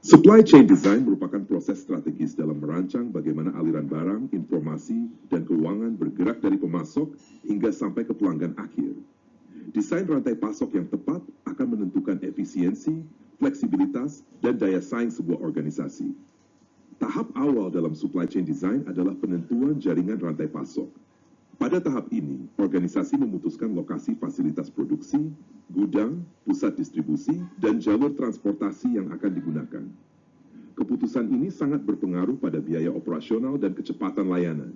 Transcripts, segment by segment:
Supply chain design merupakan proses strategis dalam merancang bagaimana aliran barang, informasi, dan keuangan bergerak dari pemasok hingga sampai ke pelanggan akhir. Desain rantai pasok yang tepat akan menentukan efisiensi, fleksibilitas, dan daya saing sebuah organisasi. Tahap awal dalam supply chain design adalah penentuan jaringan rantai pasok. Pada tahap ini, organisasi memutuskan lokasi fasilitas produksi, gudang, pusat distribusi, dan jalur transportasi yang akan digunakan. Keputusan ini sangat berpengaruh pada biaya operasional dan kecepatan layanan.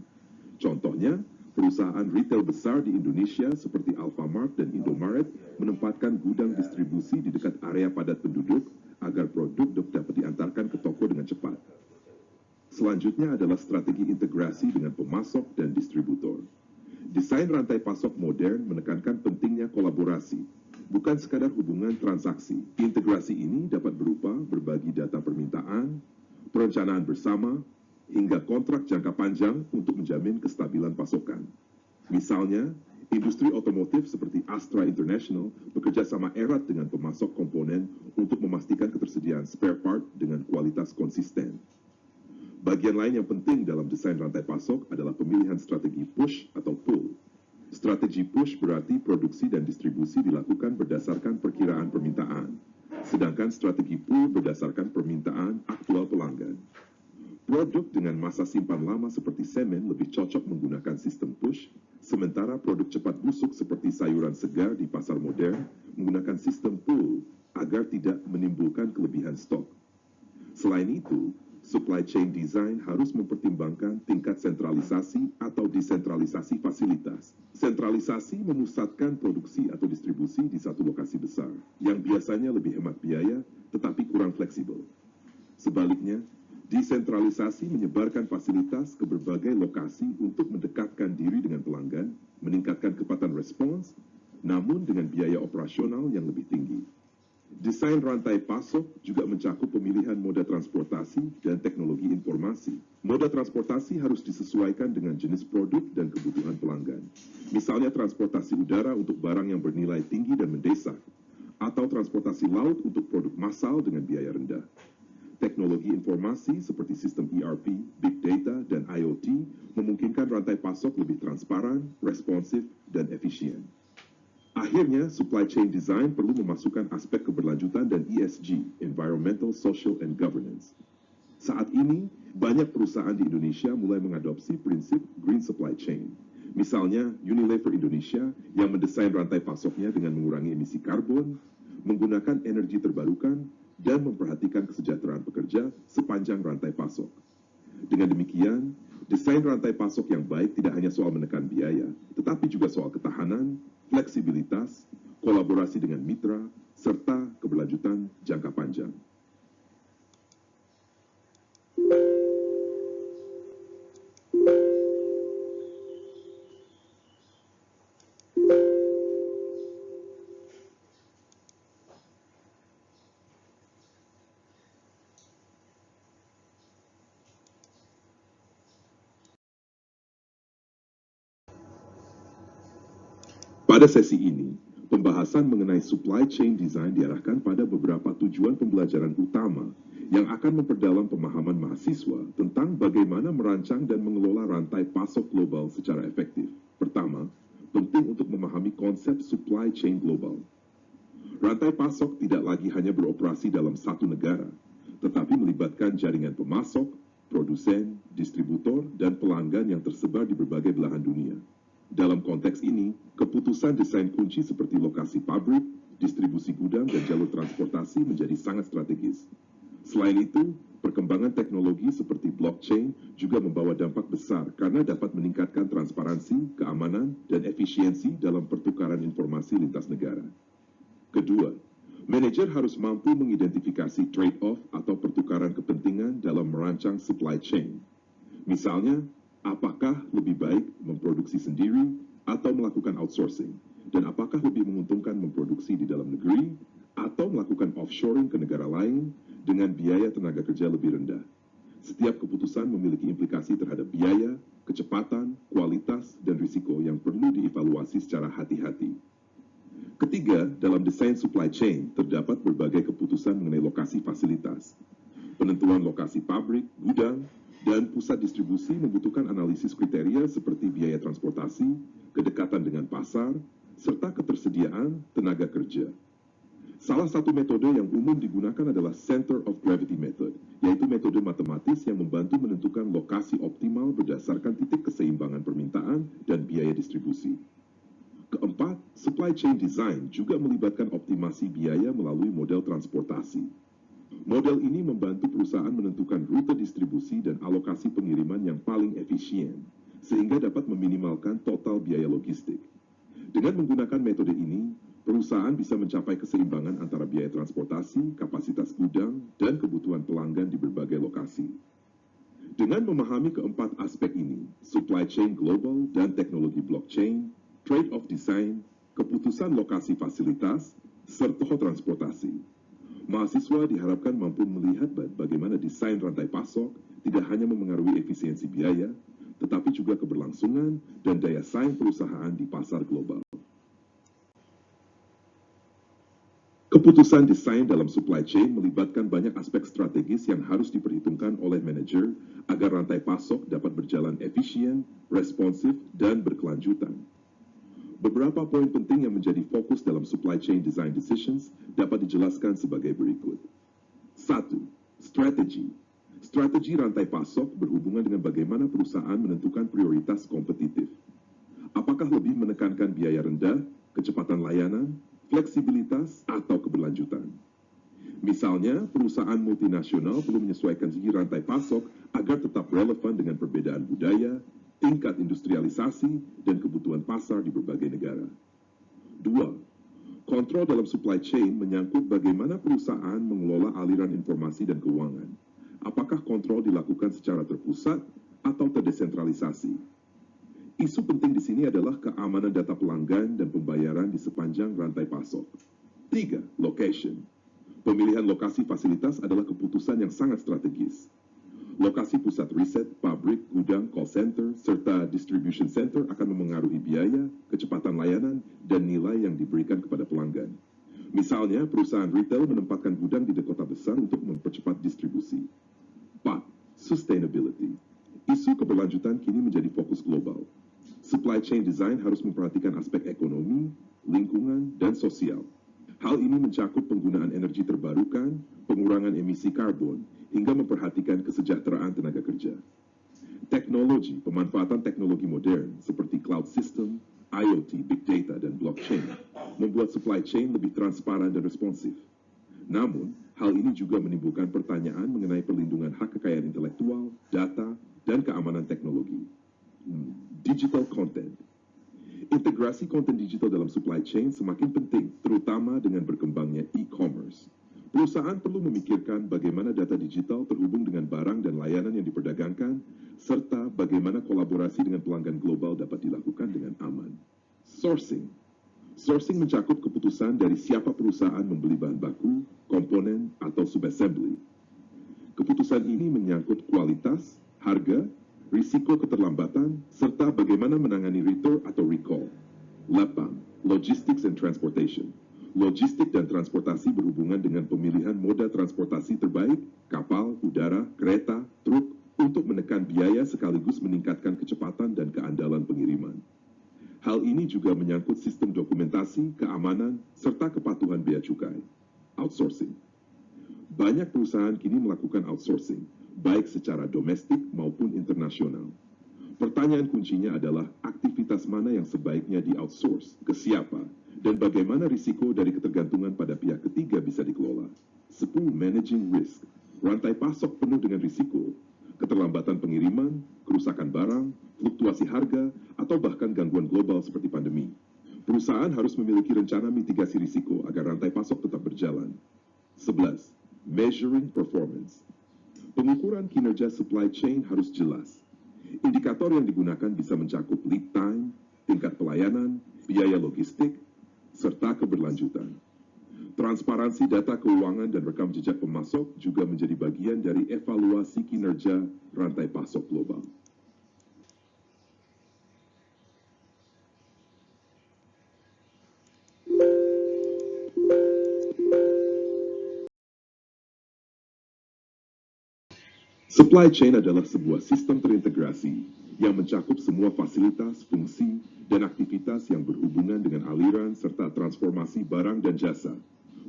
Contohnya, perusahaan retail besar di Indonesia seperti Alfamart dan Indomaret menempatkan gudang distribusi di dekat area padat penduduk agar produk dapat diantarkan ke toko dengan cepat. Selanjutnya adalah strategi integrasi dengan pemasok dan distributor. Desain rantai pasok modern menekankan pentingnya kolaborasi, bukan sekadar hubungan transaksi. Integrasi ini dapat berupa berbagi data permintaan, perencanaan bersama, hingga kontrak jangka panjang untuk menjamin kestabilan pasokan. Misalnya, industri otomotif seperti Astra International bekerja sama erat dengan pemasok komponen untuk memastikan ketersediaan spare part dengan kualitas konsisten. Bagian lain yang penting dalam desain rantai pasok adalah pemilihan strategi push atau pull. Strategi push berarti produksi dan distribusi dilakukan berdasarkan perkiraan permintaan, sedangkan strategi pull berdasarkan permintaan aktual pelanggan. Produk dengan masa simpan lama seperti semen lebih cocok menggunakan sistem push, sementara produk cepat busuk seperti sayuran segar di pasar modern menggunakan sistem pull agar tidak menimbulkan kelebihan stok. Selain itu, supply chain design harus mempertimbangkan tingkat sentralisasi atau desentralisasi fasilitas. Sentralisasi memusatkan produksi atau distribusi di satu lokasi besar, yang biasanya lebih hemat biaya tetapi kurang fleksibel. Sebaliknya, desentralisasi menyebarkan fasilitas ke berbagai lokasi untuk mendekatkan diri dengan pelanggan, meningkatkan kecepatan respons, namun dengan biaya operasional yang lebih tinggi. Desain rantai pasok juga mencakup pemilihan moda transportasi dan teknologi informasi. Moda transportasi harus disesuaikan dengan jenis produk dan kebutuhan pelanggan. Misalnya transportasi udara untuk barang yang bernilai tinggi dan mendesak, atau transportasi laut untuk produk massal dengan biaya rendah. Teknologi informasi seperti sistem ERP, Big Data, dan IoT memungkinkan rantai pasok lebih transparan, responsif, dan efisien. Akhirnya, supply chain design perlu memasukkan aspek keberlanjutan dan ESG, Environmental, Social, and Governance. Saat ini, banyak perusahaan di Indonesia mulai mengadopsi prinsip green supply chain. Misalnya, Unilever Indonesia yang mendesain rantai pasoknya dengan mengurangi emisi karbon, menggunakan energi terbarukan, dan memperhatikan kesejahteraan pekerja sepanjang rantai pasok. Dengan demikian, desain rantai pasok yang baik tidak hanya soal menekan biaya, tetapi juga soal ketahanan, fleksibilitas, kolaborasi dengan mitra, serta keberlanjutan jangka panjang. Pada sesi ini, pembahasan mengenai supply chain design diarahkan pada beberapa tujuan pembelajaran utama yang akan memperdalam pemahaman mahasiswa tentang bagaimana merancang dan mengelola rantai pasok global secara efektif. Pertama, penting untuk memahami konsep supply chain global. Rantai pasok tidak lagi hanya beroperasi dalam satu negara, tetapi melibatkan jaringan pemasok, produsen, distributor, dan pelanggan yang tersebar di berbagai belahan dunia. Dalam konteks ini, keputusan desain kunci seperti lokasi pabrik, distribusi gudang, dan jalur transportasi menjadi sangat strategis. Selain itu, perkembangan teknologi seperti blockchain juga membawa dampak besar karena dapat meningkatkan transparansi, keamanan, dan efisiensi dalam pertukaran informasi lintas negara. Kedua, manajer harus mampu mengidentifikasi trade-off atau pertukaran kepentingan dalam merancang supply chain. Misalnya, apakah lebih baik memproduksi sendiri atau melakukan outsourcing? Dan apakah lebih menguntungkan memproduksi di dalam negeri atau melakukan offshoring ke negara lain dengan biaya tenaga kerja lebih rendah? Setiap keputusan memiliki implikasi terhadap biaya, kecepatan, kualitas, dan risiko yang perlu dievaluasi secara hati-hati. Ketiga, dalam desain supply chain terdapat berbagai keputusan mengenai lokasi fasilitas. Penentuan lokasi pabrik, gudang, dan pusat distribusi membutuhkan analisis kriteria seperti biaya transportasi, kedekatan dengan pasar, serta ketersediaan tenaga kerja. Salah satu metode yang umum digunakan adalah Center of Gravity Method, yaitu metode matematis yang membantu menentukan lokasi optimal berdasarkan titik keseimbangan permintaan dan biaya distribusi. Keempat, supply chain design juga melibatkan optimasi biaya melalui model transportasi. Model ini membantu perusahaan menentukan rute distribusi dan alokasi pengiriman yang paling efisien, sehingga dapat meminimalkan total biaya logistik. Dengan menggunakan metode ini, perusahaan bisa mencapai keseimbangan antara biaya transportasi, kapasitas gudang, dan kebutuhan pelanggan di berbagai lokasi. Dengan memahami keempat aspek ini, supply chain global dan teknologi blockchain, trade-off design, keputusan lokasi fasilitas, serta transportasi, mahasiswa diharapkan mampu melihat bagaimana desain rantai pasok tidak hanya memengaruhi efisiensi biaya, tetapi juga keberlangsungan dan daya saing perusahaan di pasar global. Keputusan desain dalam supply chain melibatkan banyak aspek strategis yang harus diperhitungkan oleh manajer agar rantai pasok dapat berjalan efisien, responsif, dan berkelanjutan. Beberapa poin penting yang menjadi fokus dalam supply chain design decisions dapat dijelaskan sebagai berikut. 1. Strategi. Strategi rantai pasok berhubungan dengan bagaimana perusahaan menentukan prioritas kompetitif. Apakah lebih menekankan biaya rendah, kecepatan layanan, fleksibilitas, atau keberlanjutan? Misalnya, perusahaan multinasional perlu menyesuaikan segi rantai pasok agar tetap relevan dengan perbedaan budaya, tingkat industrialisasi, dan kebutuhan pasar di berbagai negara. 2. Kontrol dalam supply chain menyangkut bagaimana perusahaan mengelola aliran informasi dan keuangan. Apakah kontrol dilakukan secara terpusat atau terdesentralisasi? Isu penting di sini adalah keamanan data pelanggan dan pembayaran di sepanjang rantai pasok. 3. Location. Pemilihan lokasi fasilitas adalah keputusan yang sangat strategis. Lokasi pusat riset, pabrik, gudang, call center, serta distribution center akan memengaruhi biaya, kecepatan layanan, dan nilai yang diberikan kepada pelanggan. Misalnya, perusahaan retail menempatkan gudang di kota besar untuk mempercepat distribusi. 4. Sustainability. Isu keberlanjutan kini menjadi fokus global. Supply chain design harus memperhatikan aspek ekonomi, lingkungan, dan sosial. Hal ini mencakup penggunaan energi terbarukan, pengurangan emisi karbon, hingga memperhatikan kesejahteraan tenaga kerja. Teknologi, pemanfaatan teknologi modern seperti cloud system, IoT, big data, dan blockchain membuat supply chain lebih transparan dan responsif. Namun, hal ini juga menimbulkan pertanyaan mengenai perlindungan hak kekayaan intelektual, data, dan keamanan teknologi. Digital content. Integrasi konten digital dalam supply chain semakin penting, terutama dengan berkembangnya e-commerce. Perusahaan perlu memikirkan bagaimana data digital terhubung dengan barang dan layanan yang diperdagangkan, serta bagaimana kolaborasi dengan pelanggan global dapat dilakukan dengan aman. Sourcing. Sourcing mencakup keputusan dari siapa perusahaan membeli bahan baku, komponen, atau subassembly. Keputusan ini menyangkut kualitas, harga, risiko keterlambatan, serta bagaimana menangani return atau recall. 8. Logistics and Transportation. Logistik dan transportasi berhubungan dengan pemilihan moda transportasi terbaik, kapal, udara, kereta, truk, untuk menekan biaya sekaligus meningkatkan kecepatan dan keandalan pengiriman. Hal ini juga menyangkut sistem dokumentasi, keamanan, serta kepatuhan bea cukai. Outsourcing. Banyak perusahaan kini melakukan outsourcing, baik secara domestik maupun internasional. Pertanyaan kuncinya adalah aktivitas mana yang sebaiknya di-outsource, ke siapa, dan bagaimana risiko dari ketergantungan pada pihak ketiga bisa dikelola. 10. Managing risk. Rantai pasok penuh dengan risiko, keterlambatan pengiriman, kerusakan barang, fluktuasi harga, atau bahkan gangguan global seperti pandemi. Perusahaan harus memiliki rencana mitigasi risiko agar rantai pasok tetap berjalan. 11. Measuring performance. Pengukuran kinerja supply chain harus jelas. Indikator yang digunakan bisa mencakup lead time, tingkat pelayanan, biaya logistik, serta keberlanjutan. Transparansi data keuangan dan rekam jejak pemasok juga menjadi bagian dari evaluasi kinerja rantai pasok global. Supply chain adalah sebuah sistem terintegrasi yang mencakup semua fasilitas, fungsi, dan aktivitas yang berhubungan dengan aliran serta transformasi barang dan jasa,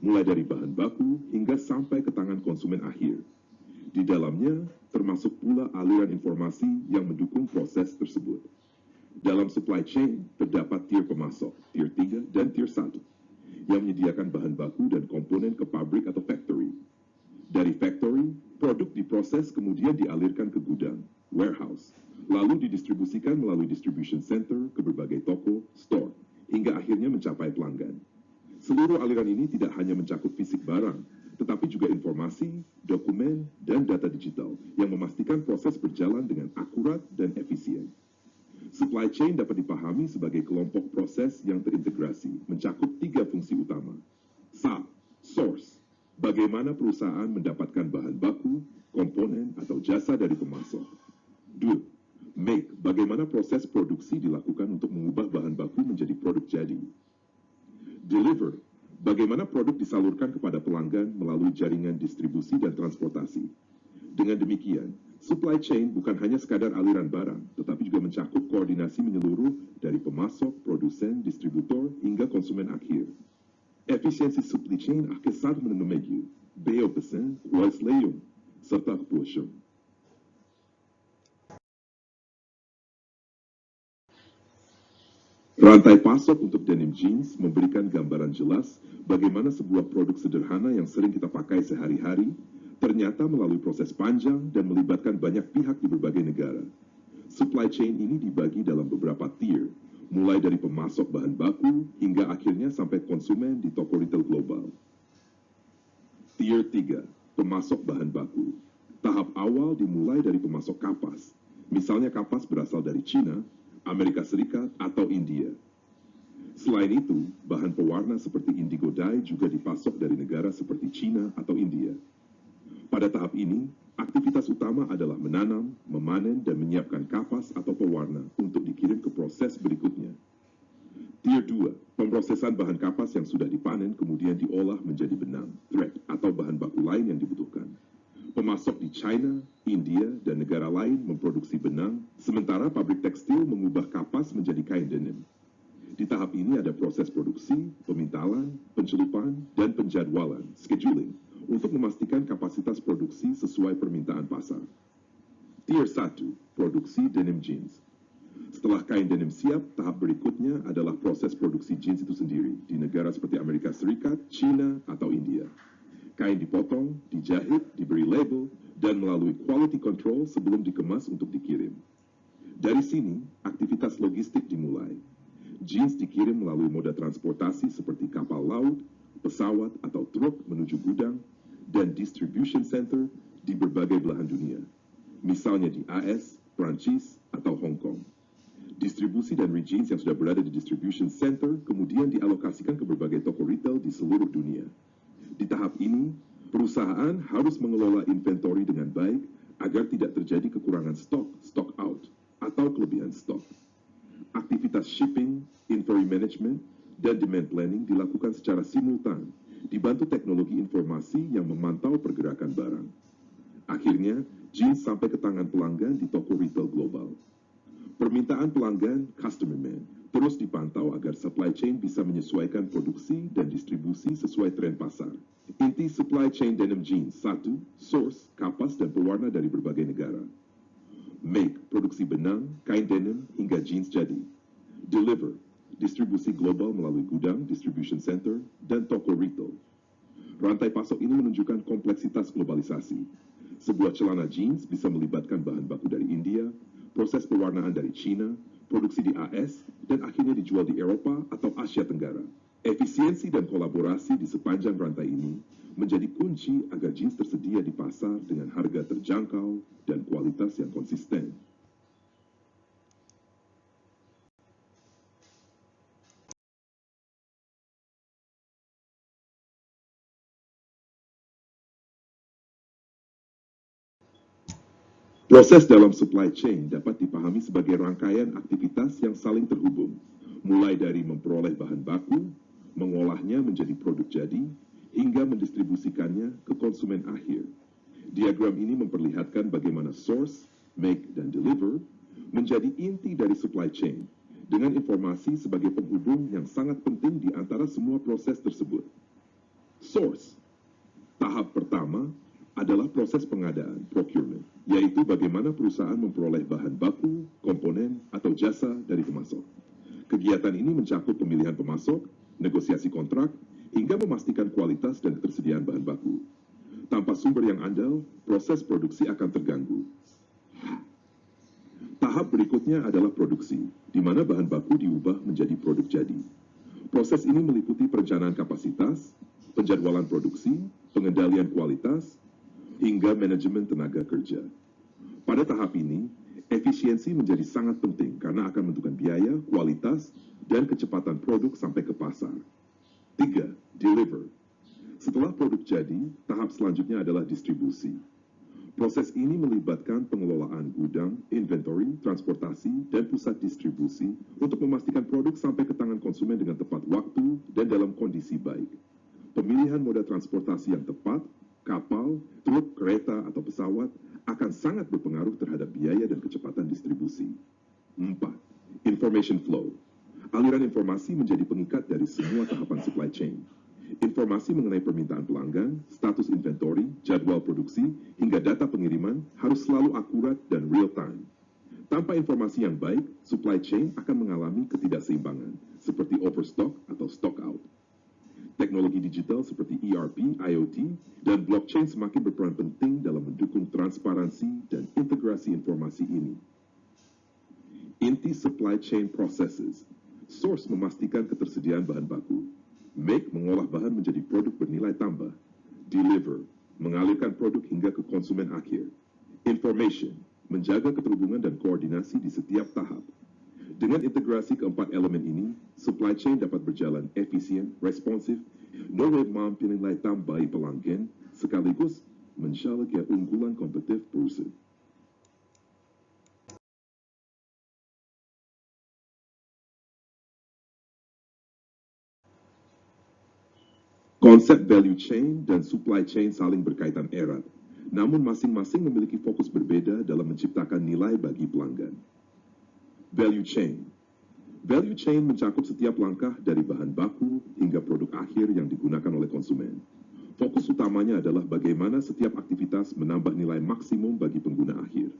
mulai dari bahan baku hingga sampai ke tangan konsumen akhir. Di dalamnya, termasuk pula aliran informasi yang mendukung proses tersebut. Dalam supply chain, terdapat tier pemasok, tier 3 dan tier 1, yang menyediakan bahan baku dan komponen ke pabrik atau factory. Dari factory, produk diproses kemudian dialirkan ke gudang, warehouse, lalu didistribusikan melalui distribution center ke berbagai toko, store, hingga akhirnya mencapai pelanggan. Seluruh aliran ini tidak hanya mencakup fisik barang, tetapi juga informasi, dokumen, dan data digital yang memastikan proses berjalan dengan akurat dan efisien. Supply chain dapat dipahami sebagai kelompok proses yang terintegrasi, mencakup 3 fungsi utama. Source, bagaimana perusahaan mendapatkan bahan baku, komponen, atau jasa dari pemasok. 2. Make, bagaimana proses produksi dilakukan untuk mengubah bahan baku menjadi produk jadi. Deliver, bagaimana produk disalurkan kepada pelanggan melalui jaringan distribusi dan transportasi. Dengan demikian, supply chain bukan hanya sekadar aliran barang, tetapi juga mencakup koordinasi menyeluruh dari pemasok, produsen, distributor, hingga konsumen akhir. Efisiensi supply chain akan sangat menemui beopesan, kuasleung, serta kepuasan. Rantai pasok untuk denim jeans memberikan gambaran jelas bagaimana sebuah produk sederhana yang sering kita pakai sehari-hari ternyata melalui proses panjang dan melibatkan banyak pihak di berbagai negara. Supply chain ini dibagi dalam beberapa tier, mulai dari pemasok bahan baku hingga akhirnya sampai konsumen di toko retail global. Tier 3, pemasok bahan baku. Tahap awal dimulai dari pemasok kapas. Misalnya kapas berasal dari China, Amerika Serikat, atau India. Selain itu, bahan pewarna seperti indigo dye juga dipasok dari negara seperti China atau India. Pada tahap ini, aktivitas utama adalah menanam, memanen, dan menyiapkan kapas atau pewarna untuk dikirim ke proses berikutnya. Tier 2, pemrosesan bahan kapas yang sudah dipanen kemudian diolah menjadi benang, thread, atau bahan baku lain yang dibutuhkan. Pemasok di China, India, dan negara lain memproduksi benang, sementara pabrik tekstil mengubah kapas menjadi kain denim. Di tahap ini ada proses produksi, pemintalan, pencelupan, dan penjadwalan, scheduling, untuk memastikan kapasitas produksi sesuai permintaan pasar. Tier 1, produksi denim jeans. Setelah kain denim siap, tahap berikutnya adalah proses produksi jeans itu sendiri di negara seperti Amerika Serikat, China, atau India. Kain dipotong, dijahit, diberi label, dan melalui quality control sebelum dikemas untuk dikirim. Dari sini, aktivitas logistik dimulai. Jeans dikirim melalui moda transportasi seperti kapal laut, pesawat, atau truk menuju gudang, dan distribution center di berbagai belahan dunia. Misalnya di AS, Prancis, atau Hong Kong. Distribusi dan jeans yang sudah berada di distribution center kemudian dialokasikan ke berbagai toko retail di seluruh dunia. Di tahap ini, perusahaan harus mengelola inventory dengan baik agar tidak terjadi kekurangan stok, stock out, atau kelebihan stok. Aktivitas shipping, inventory management, dan demand planning dilakukan secara simultan, dibantu teknologi informasi yang memantau pergerakan barang. Akhirnya, jeans sampai ke tangan pelanggan di toko retail global. Permintaan pelanggan, customer demand, terus dipantau agar supply chain bisa menyesuaikan produksi dan distribusi sesuai tren pasar. Inti supply chain denim jeans: 1. Source, kapas dan pewarna dari berbagai negara. Make, produksi benang, kain denim, hingga jeans jadi. Deliver, distribusi global melalui gudang, distribution center, dan toko retail. Rantai pasok ini menunjukkan kompleksitas globalisasi. Sebuah celana jeans bisa melibatkan bahan baku dari India, proses pewarnaan dari China, produksi di AS, dan akhirnya dijual di Eropa atau Asia Tenggara. Efisiensi dan kolaborasi di sepanjang rantai ini menjadi kunci agar jeans tersedia di pasar dengan harga terjangkau dan kualitas yang konsisten. Proses dalam supply chain dapat dipahami sebagai rangkaian aktivitas yang saling terhubung, mulai dari memperoleh bahan baku, mengolahnya menjadi produk jadi, hingga mendistribusikannya ke konsumen akhir. Diagram ini memperlihatkan bagaimana source, make, dan deliver menjadi inti dari supply chain dengan informasi sebagai penghubung yang sangat penting di antara semua proses tersebut. Source. Tahap pertama adalah proses pengadaan, procurement, yaitu bagaimana perusahaan memperoleh bahan baku, komponen, atau jasa dari pemasok. Kegiatan ini mencakup pemilihan pemasok, negosiasi kontrak, hingga memastikan kualitas dan ketersediaan bahan baku. Tanpa sumber yang andal, proses produksi akan terganggu. Tahap berikutnya adalah produksi, di mana bahan baku diubah menjadi produk jadi. Proses ini meliputi perencanaan kapasitas, penjadwalan produksi, pengendalian kualitas, hingga manajemen tenaga kerja. Pada tahap ini, efisiensi menjadi sangat penting karena akan menentukan biaya, kualitas, dan kecepatan produk sampai ke pasar. 3. Deliver. Setelah produk jadi, tahap selanjutnya adalah distribusi. Proses ini melibatkan pengelolaan gudang, inventory, transportasi, dan pusat distribusi untuk memastikan produk sampai ke tangan konsumen dengan tepat waktu dan dalam kondisi baik. Pemilihan moda transportasi yang tepat, kapal, truk, kereta, atau pesawat akan sangat berpengaruh terhadap biaya dan kecepatan distribusi. 4. Information flow. Aliran informasi menjadi pengikat dari semua tahapan supply chain. Informasi mengenai permintaan pelanggan, status inventory, jadwal produksi, hingga data pengiriman harus selalu akurat dan real time. Tanpa informasi yang baik, supply chain akan mengalami ketidakseimbangan, seperti overstock atau stock out. Teknologi digital seperti ERP, IoT, dan blockchain semakin berperan penting dalam mendukung transparansi dan integrasi informasi ini. Inti supply chain processes. Source memastikan ketersediaan bahan baku. Make mengolah bahan menjadi produk bernilai tambah. Deliver mengalirkan produk hingga ke konsumen akhir. Information menjaga keterhubungan dan koordinasi di setiap tahap. Dengan integrasi keempat elemen ini, supply chain dapat berjalan efisien, responsif, mampu nilai tambah pelanggan, sekaligus menjaga keunggulan kompetitif perusahaan. Konsep value chain dan supply chain saling berkaitan erat, namun masing-masing memiliki fokus berbeda dalam menciptakan nilai bagi pelanggan. Value chain. Value chain mencakup setiap langkah dari bahan baku hingga produk akhir yang digunakan oleh konsumen. Fokus utamanya adalah bagaimana setiap aktivitas menambah nilai maksimum bagi pengguna akhir.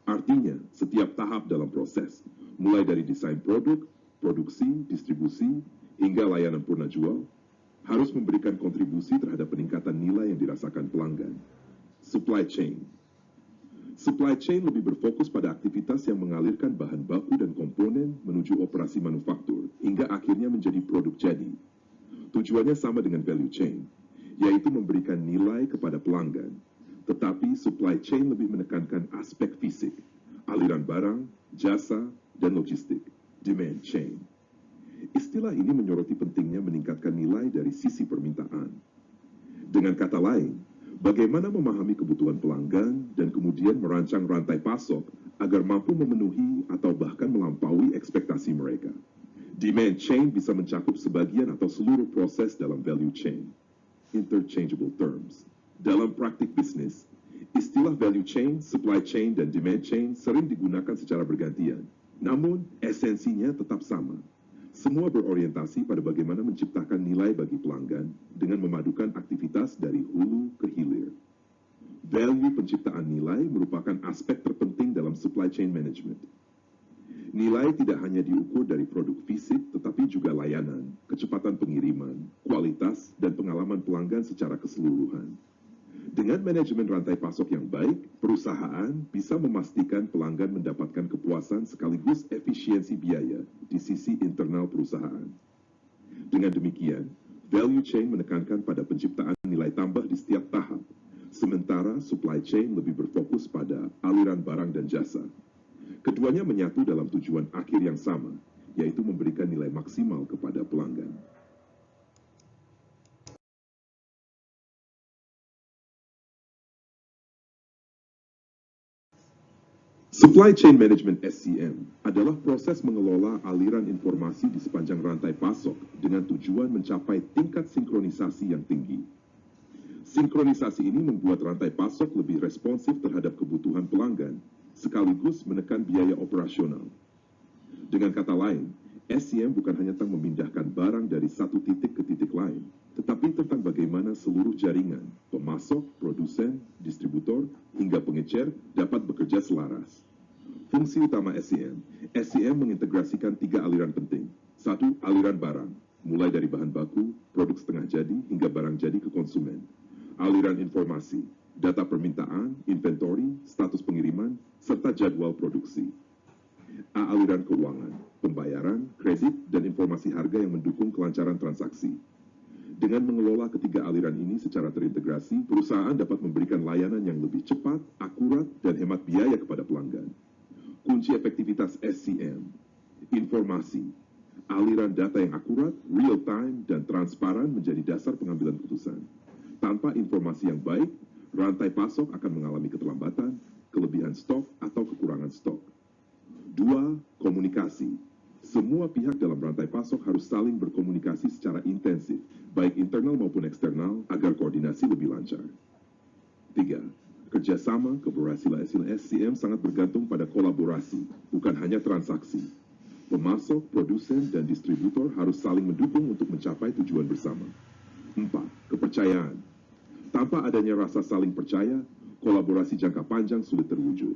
Artinya, setiap tahap dalam proses, mulai dari desain produk, produksi, distribusi, hingga layanan purna jual, harus memberikan kontribusi terhadap peningkatan nilai yang dirasakan pelanggan. Supply chain. Supply chain lebih berfokus pada aktivitas yang mengalirkan bahan baku dan komponen menuju operasi manufaktur, hingga akhirnya menjadi produk jadi. Tujuannya sama dengan value chain, yaitu memberikan nilai kepada pelanggan. Tetapi supply chain lebih menekankan aspek fisik, aliran barang, jasa, dan logistik, demand chain. Istilah ini menyoroti pentingnya meningkatkan nilai dari sisi permintaan. Dengan kata lain, bagaimana memahami kebutuhan pelanggan dan kemudian merancang rantai pasok agar mampu memenuhi atau bahkan melampaui ekspektasi mereka. Demand chain bisa mencakup sebagian atau seluruh proses dalam value chain. Interchangeable terms. Dalam praktik bisnis, istilah value chain, supply chain, dan demand chain sering digunakan secara bergantian. Namun, esensinya tetap sama. Semua berorientasi pada bagaimana menciptakan nilai bagi pelanggan dengan memadukan aktivitas dari hulu ke hilir. Value penciptaan nilai merupakan aspek terpenting dalam supply chain management. Nilai tidak hanya diukur dari produk fisik, tetapi juga layanan, kecepatan pengiriman, kualitas, dan pengalaman pelanggan secara keseluruhan. Dengan manajemen rantai pasok yang baik, perusahaan bisa memastikan pelanggan mendapatkan kepuasan sekaligus efisiensi biaya di sisi internal perusahaan. Dengan demikian, value chain menekankan pada penciptaan nilai tambah di setiap tahap, sementara supply chain lebih berfokus pada aliran barang dan jasa. Keduanya menyatu dalam tujuan akhir yang sama, yaitu memberikan nilai maksimal kepada pelanggan. Supply Chain Management SCM adalah proses mengelola aliran informasi di sepanjang rantai pasok dengan tujuan mencapai tingkat sinkronisasi yang tinggi. Sinkronisasi ini membuat rantai pasok lebih responsif terhadap kebutuhan pelanggan, sekaligus menekan biaya operasional. Dengan kata lain, SCM bukan hanya tentang memindahkan barang dari satu titik ke titik lain, tetapi tentang bagaimana seluruh jaringan, pemasok, produsen, distributor, hingga pengecer dapat bekerja selaras. Fungsi utama SCM mengintegrasikan 3 aliran penting. 1. Aliran barang, mulai dari bahan baku, produk setengah jadi, hingga barang jadi ke konsumen. Aliran informasi, data permintaan, inventory, status pengiriman, serta jadwal produksi. Aliran keuangan, pembayaran, kredit, dan informasi harga yang mendukung kelancaran transaksi. Dengan mengelola ketiga aliran ini secara terintegrasi, perusahaan dapat memberikan layanan yang lebih cepat, akurat, dan hemat biaya kepada pelanggan. Kunci efektivitas SCM, informasi, aliran data yang akurat, real time, dan transparan menjadi dasar pengambilan keputusan. Tanpa informasi yang baik, rantai pasok akan mengalami keterlambatan, kelebihan stok, atau kekurangan stok. 2. Komunikasi. Semua pihak dalam rantai pasok harus saling berkomunikasi secara intensif, baik internal maupun eksternal, agar koordinasi lebih lancar. 3. Kerjasama keberhasilan SCM sangat bergantung pada kolaborasi, bukan hanya transaksi. Pemasok, produsen, dan distributor harus saling mendukung untuk mencapai tujuan bersama. 4. Kepercayaan. Tanpa adanya rasa saling percaya, kolaborasi jangka panjang sulit terwujud.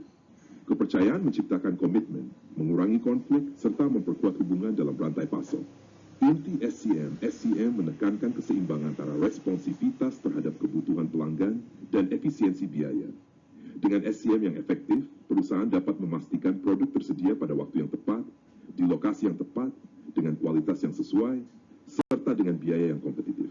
Kepercayaan menciptakan komitmen, mengurangi konflik, serta memperkuat hubungan dalam rantai pasok. Inti SCM menekankan keseimbangan antara responsivitas terhadap kebutuhan pelanggan dan efisiensi biaya. Dengan SCM yang efektif, perusahaan dapat memastikan produk tersedia pada waktu yang tepat, di lokasi yang tepat, dengan kualitas yang sesuai, serta dengan biaya yang kompetitif.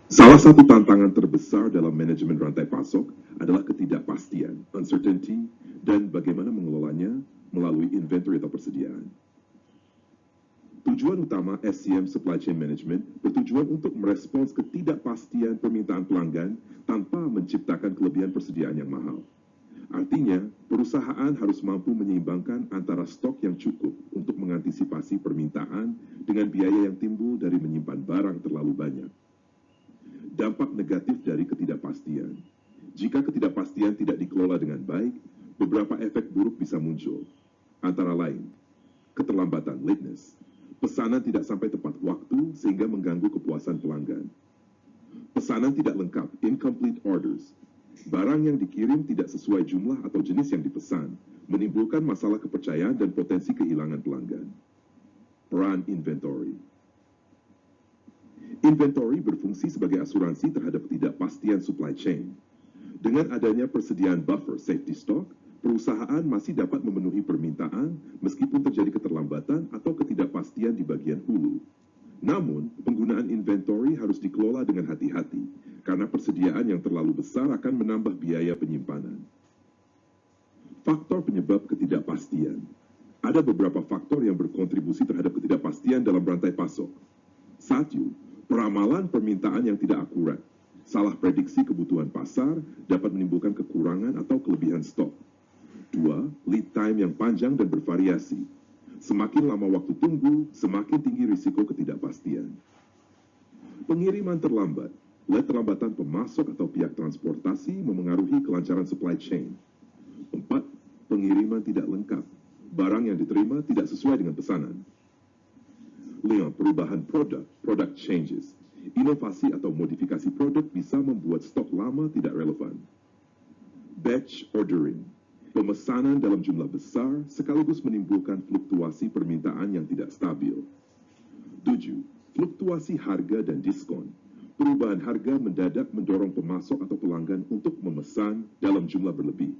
Salah satu tantangan terbesar dalam manajemen rantai pasok adalah ketidakpastian, uncertainty, dan bagaimana mengelolanya melalui inventory atau persediaan. Tujuan utama SCM Supply Chain Management bertujuan untuk merespons ketidakpastian permintaan pelanggan tanpa menciptakan kelebihan persediaan yang mahal. Artinya, perusahaan harus mampu menyeimbangkan antara stok yang cukup untuk mengantisipasi permintaan dengan biaya yang timbul dari menyimpan barang terlalu banyak. Dampak negatif dari ketidakpastian. Jika ketidakpastian tidak dikelola dengan baik, beberapa efek buruk bisa muncul. Antara lain, keterlambatan lateness, pesanan tidak sampai tepat waktu sehingga mengganggu kepuasan pelanggan. Pesanan tidak lengkap, incomplete orders. Barang yang dikirim tidak sesuai jumlah atau jenis yang dipesan, menimbulkan masalah kepercayaan dan potensi kehilangan pelanggan. Peran inventory. Inventory berfungsi sebagai asuransi terhadap ketidakpastian supply chain. Dengan adanya persediaan buffer safety stock, perusahaan masih dapat memenuhi permintaan meskipun terjadi keterlambatan atau ketidakpastian di bagian hulu. Namun, penggunaan inventory harus dikelola dengan hati-hati, karena persediaan yang terlalu besar akan menambah biaya penyimpanan. Faktor penyebab ketidakpastian. Ada beberapa faktor yang berkontribusi terhadap ketidakpastian dalam rantai pasok. 1. Peramalan permintaan yang tidak akurat. Salah prediksi kebutuhan pasar dapat menimbulkan kekurangan atau kelebihan stok. 2. Lead time yang panjang dan bervariasi. Semakin lama waktu tunggu, semakin tinggi risiko ketidakpastian. Pengiriman terlambat. Keterlambatan pemasok atau pihak transportasi memengaruhi kelancaran supply chain. 4. Pengiriman tidak lengkap. Barang yang diterima tidak sesuai dengan pesanan. 5. Perubahan product changes. Inovasi atau modifikasi produk bisa membuat stok lama tidak relevan. Batch ordering. Pemesanan dalam jumlah besar sekaligus menimbulkan fluktuasi permintaan yang tidak stabil. 7. Fluktuasi harga dan diskon. Perubahan harga mendadak mendorong pemasok atau pelanggan untuk memesan dalam jumlah berlebih.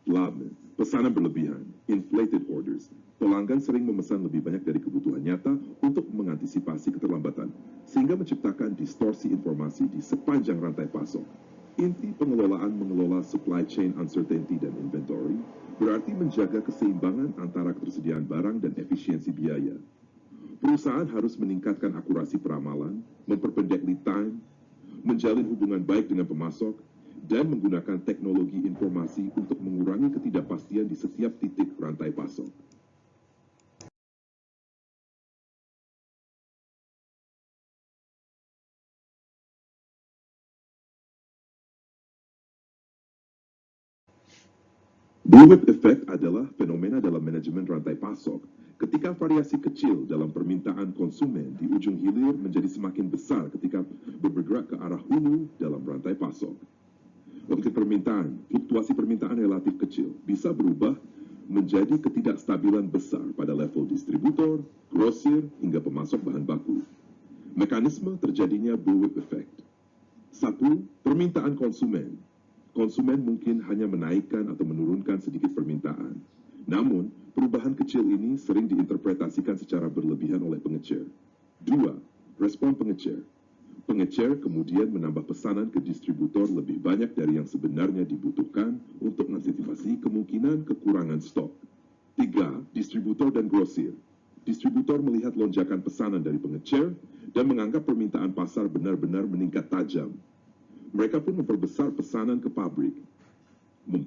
8. Pesanan berlebihan, inflated orders. Pelanggan sering memesan lebih banyak dari kebutuhan nyata untuk mengantisipasi keterlambatan, sehingga menciptakan distorsi informasi di sepanjang rantai pasok. Inti mengelola supply chain uncertainty dan inventory berarti menjaga keseimbangan antara ketersediaan barang dan efisiensi biaya. Perusahaan harus meningkatkan akurasi peramalan, memperpendek lead time, menjalin hubungan baik dengan pemasok, dan menggunakan teknologi informasi untuk mengurangi ketidakpastian di setiap titik rantai pasok. Bullwhip effect adalah fenomena dalam manajemen rantai pasok ketika variasi kecil dalam permintaan konsumen di ujung hilir menjadi semakin besar ketika bergerak ke arah hulu dalam rantai pasok. Untuk permintaan, fluktuasi permintaan relatif kecil bisa berubah menjadi ketidakstabilan besar pada level distributor, grosir, hingga pemasok bahan baku. Mekanisme terjadinya bullwhip effect. 1. Permintaan konsumen. Konsumen mungkin hanya menaikkan atau menurunkan sedikit permintaan. Namun, perubahan kecil ini sering diinterpretasikan secara berlebihan oleh pengecer. 2. Respon pengecer. Pengecer kemudian menambah pesanan ke distributor lebih banyak dari yang sebenarnya dibutuhkan untuk mengantisipasi kemungkinan kekurangan stok. 3. Distributor dan grosir. Distributor melihat lonjakan pesanan dari pengecer dan menganggap permintaan pasar benar-benar meningkat tajam. Mereka pun memperbesar pesanan ke pabrik. 4.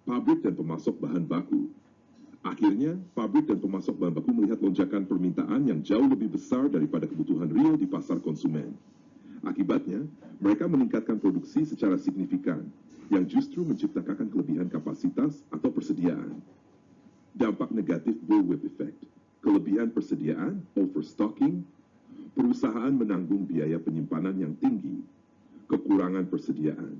Pabrik dan pemasok bahan baku. Akhirnya, pabrik dan pemasok bahan baku melihat lonjakan permintaan yang jauh lebih besar daripada kebutuhan real di pasar konsumen. Akibatnya, mereka meningkatkan produksi secara signifikan, yang justru menciptakan kelebihan kapasitas atau persediaan. Dampak negatif bullwhip effect. Kelebihan persediaan, overstocking, perusahaan menanggung biaya penyimpanan yang tinggi, kekurangan persediaan.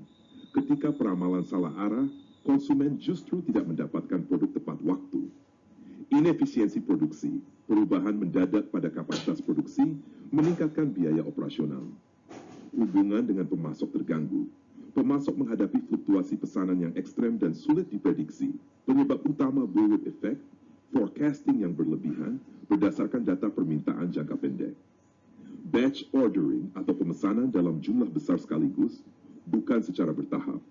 Ketika peramalan salah arah, konsumen justru tidak mendapatkan produk tepat waktu. Inefisiensi produksi, perubahan mendadak pada kapasitas produksi, meningkatkan biaya operasional. Hubungan dengan pemasok terganggu. Pemasok menghadapi fluktuasi pesanan yang ekstrem dan sulit diprediksi. Penyebab utama bullwhip effect, forecasting yang berlebihan berdasarkan data permintaan jangka pendek. Batch ordering atau pemesanan dalam jumlah besar sekaligus, bukan secara bertahap.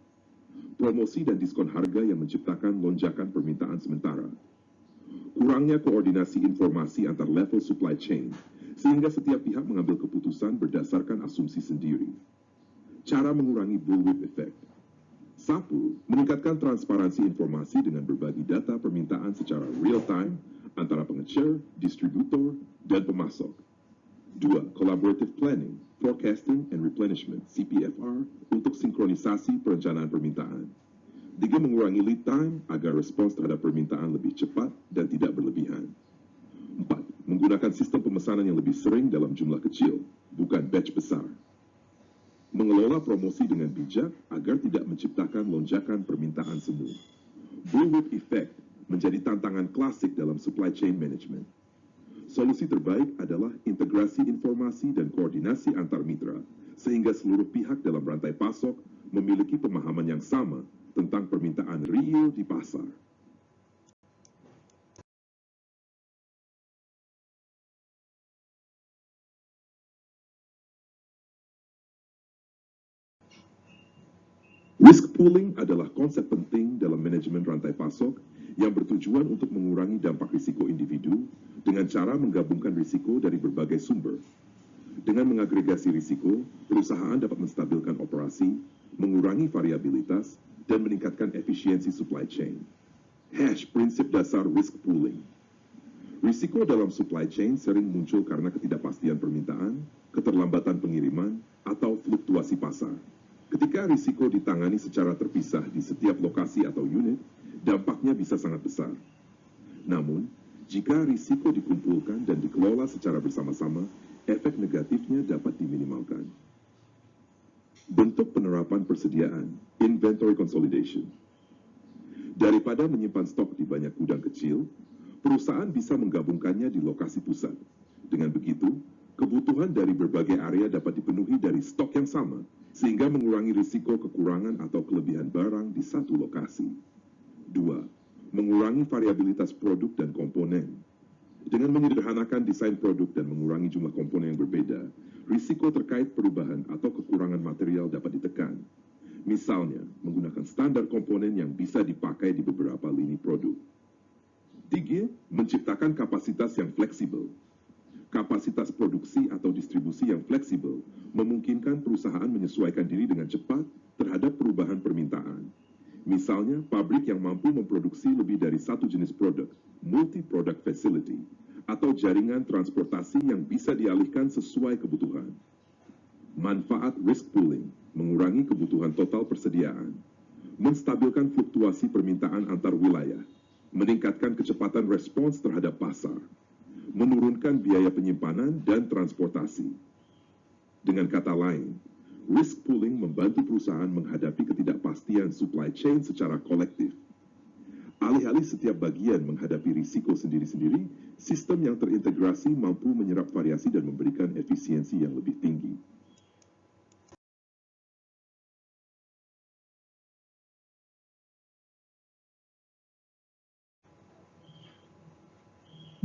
Promosi dan diskon harga yang menciptakan lonjakan permintaan sementara. Kurangnya koordinasi informasi antar level supply chain, sehingga setiap pihak mengambil keputusan berdasarkan asumsi sendiri. Cara mengurangi bullwhip effect. 1. Meningkatkan transparansi informasi dengan berbagi data permintaan secara real-time antara pengecer, distributor, dan pemasok. 2. Collaborative Planning, Forecasting and Replenishment, CPFR, untuk sinkronisasi perencanaan permintaan. 3. Mengurangi lead time agar respons terhadap permintaan lebih cepat dan tidak berlebihan. 4. Menggunakan sistem pemesanan yang lebih sering dalam jumlah kecil, bukan batch besar. Mengelola promosi dengan bijak agar tidak menciptakan lonjakan permintaan semu. Bullwhip effect menjadi tantangan klasik dalam supply chain management. Solusi terbaik adalah integrasi informasi dan koordinasi antar mitra, sehingga seluruh pihak dalam rantai pasok memiliki pemahaman yang sama tentang permintaan real di pasar. Risk pooling adalah konsep penting dalam manajemen rantai pasok yang bertujuan untuk mengurangi dampak risiko individu dengan cara menggabungkan risiko dari berbagai sumber. Dengan mengagregasi risiko, perusahaan dapat menstabilkan operasi, mengurangi variabilitas, dan meningkatkan efisiensi supply chain. Prinsip dasar risk pooling. Risiko dalam supply chain sering muncul karena ketidakpastian permintaan, keterlambatan pengiriman, atau fluktuasi pasar. Ketika risiko ditangani secara terpisah di setiap lokasi atau unit, dampaknya bisa sangat besar. Namun, jika risiko dikumpulkan dan dikelola secara bersama-sama, efek negatifnya dapat diminimalkan. Bentuk penerapan persediaan, inventory consolidation. Daripada menyimpan stok di banyak gudang kecil, perusahaan bisa menggabungkannya di lokasi pusat. Dengan begitu, kebutuhan dari berbagai area dapat dipenuhi dari stok yang sama, sehingga mengurangi risiko kekurangan atau kelebihan barang di satu lokasi. 2. Mengurangi variabilitas produk dan komponen. Dengan menyederhanakan desain produk dan mengurangi jumlah komponen yang berbeda, risiko terkait perubahan atau kekurangan material dapat ditekan. Misalnya, menggunakan standar komponen yang bisa dipakai di beberapa lini produk. 3. Menciptakan kapasitas yang fleksibel. Kapasitas produksi atau distribusi yang fleksibel memungkinkan perusahaan menyesuaikan diri dengan cepat terhadap perubahan permintaan. Misalnya, pabrik yang mampu memproduksi lebih dari satu jenis produk, multi-product facility, atau jaringan transportasi yang bisa dialihkan sesuai kebutuhan. Manfaat risk pooling, mengurangi kebutuhan total persediaan, menstabilkan fluktuasi permintaan antar wilayah, meningkatkan kecepatan respons terhadap pasar, menurunkan biaya penyimpanan dan transportasi. Dengan kata lain, risk pooling membantu perusahaan menghadapi ketidakpastian supply chain secara kolektif. Alih-alih setiap bagian menghadapi risiko sendiri-sendiri, sistem yang terintegrasi mampu menyerap variasi dan memberikan efisiensi yang lebih tinggi.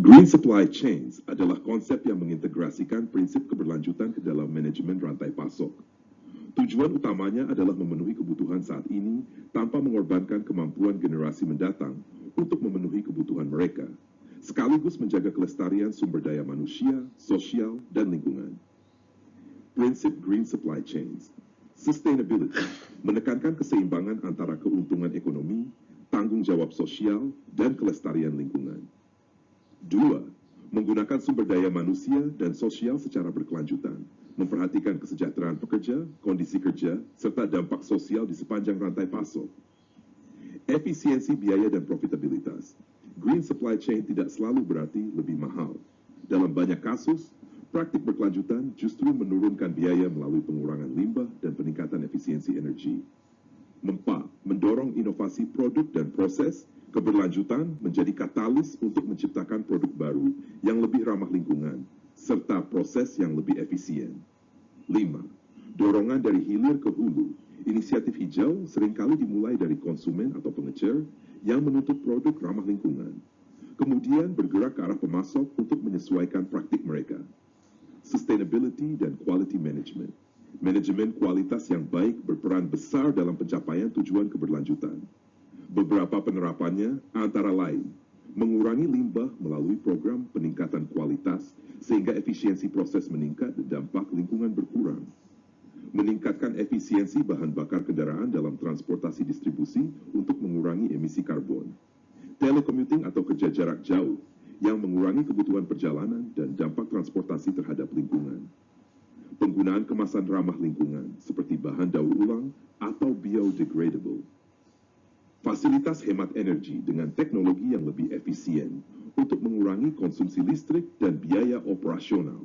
Green supply chains adalah konsep yang mengintegrasikan prinsip keberlanjutan ke dalam manajemen rantai pasok. Tujuan utamanya adalah memenuhi kebutuhan saat ini tanpa mengorbankan kemampuan generasi mendatang untuk memenuhi kebutuhan mereka, sekaligus menjaga kelestarian sumber daya manusia, sosial, dan lingkungan. Prinsip Green Supply Chains, sustainability, menekankan keseimbangan antara keuntungan ekonomi, tanggung jawab sosial, dan kelestarian lingkungan. 2. Menggunakan sumber daya manusia dan sosial secara berkelanjutan, memperhatikan kesejahteraan pekerja, kondisi kerja, serta dampak sosial di sepanjang rantai pasok. Efisiensi biaya dan profitabilitas. Green supply chain tidak selalu berarti lebih mahal. Dalam banyak kasus, praktik berkelanjutan justru menurunkan biaya melalui pengurangan limbah dan peningkatan efisiensi energi. 4. Mendorong inovasi produk dan proses. Keberlanjutan menjadi katalis untuk menciptakan produk baru yang lebih ramah lingkungan, serta proses yang lebih efisien. 5. Dorongan dari hilir ke hulu. Inisiatif hijau seringkali dimulai dari konsumen atau pengecer yang menuntut produk ramah lingkungan. Kemudian bergerak ke arah pemasok untuk menyesuaikan praktik mereka. Sustainability dan quality management. Manajemen kualitas yang baik berperan besar dalam pencapaian tujuan keberlanjutan. Beberapa penerapannya antara lain, mengurangi limbah melalui program peningkatan kualitas sehingga efisiensi proses meningkat dan dampak lingkungan berkurang. Meningkatkan efisiensi bahan bakar kendaraan dalam transportasi distribusi untuk mengurangi emisi karbon. Telecommuting atau kerja jarak jauh yang mengurangi kebutuhan perjalanan dan dampak transportasi terhadap lingkungan. Penggunaan kemasan ramah lingkungan seperti bahan daur ulang atau biodegradable. Fasilitas hemat energi dengan teknologi yang lebih efisien untuk mengurangi konsumsi listrik dan biaya operasional.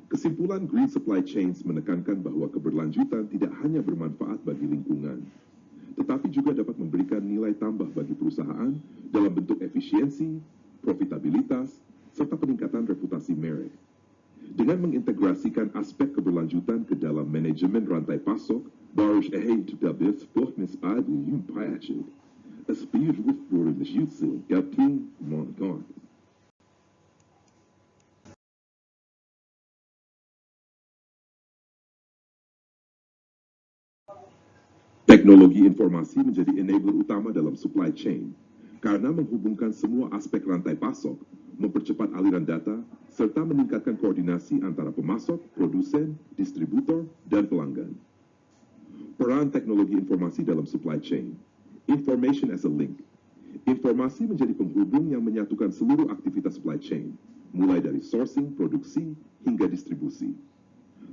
Kesimpulan Green Supply Chains menekankan bahwa keberlanjutan tidak hanya bermanfaat bagi lingkungan, tetapi juga dapat memberikan nilai tambah bagi perusahaan dalam bentuk efisiensi, profitabilitas, serta peningkatan reputasi merek. Dengan mengintegrasikan aspek keberlanjutan ke dalam manajemen rantai pasok, Barış Ahead Davis Volknes Adli Yumpayacid, a speed with Florida Jutsu, Gapting Montgon. Teknologi informasi menjadi enabler utama dalam supply chain, karena menghubungkan semua aspek rantai pasok, mempercepat aliran data, serta meningkatkan koordinasi antara pemasok, produsen, distributor, dan pelanggan. Peran teknologi informasi dalam supply chain. Information as a link. Informasi menjadi penghubung yang menyatukan seluruh aktivitas supply chain, mulai dari sourcing, produksi, hingga distribusi.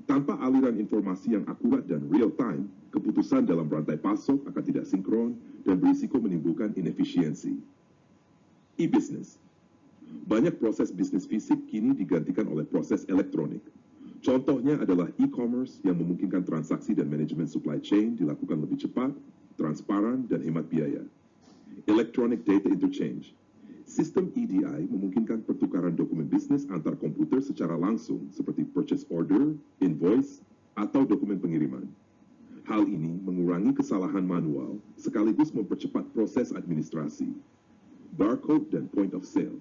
Tanpa aliran informasi yang akurat dan real-time, keputusan dalam rantai pasok akan tidak sinkron dan berisiko menimbulkan inefisiensi. E-business. Banyak proses bisnis fisik kini digantikan oleh proses elektronik. Contohnya adalah e-commerce yang memungkinkan transaksi dan manajemen supply chain dilakukan lebih cepat, transparan, dan hemat biaya. Electronic Data Interchange. Sistem EDI memungkinkan pertukaran dokumen bisnis antar komputer secara langsung seperti purchase order, invoice, atau dokumen pengiriman. Hal ini mengurangi kesalahan manual sekaligus mempercepat proses administrasi. Barcode dan point of sale.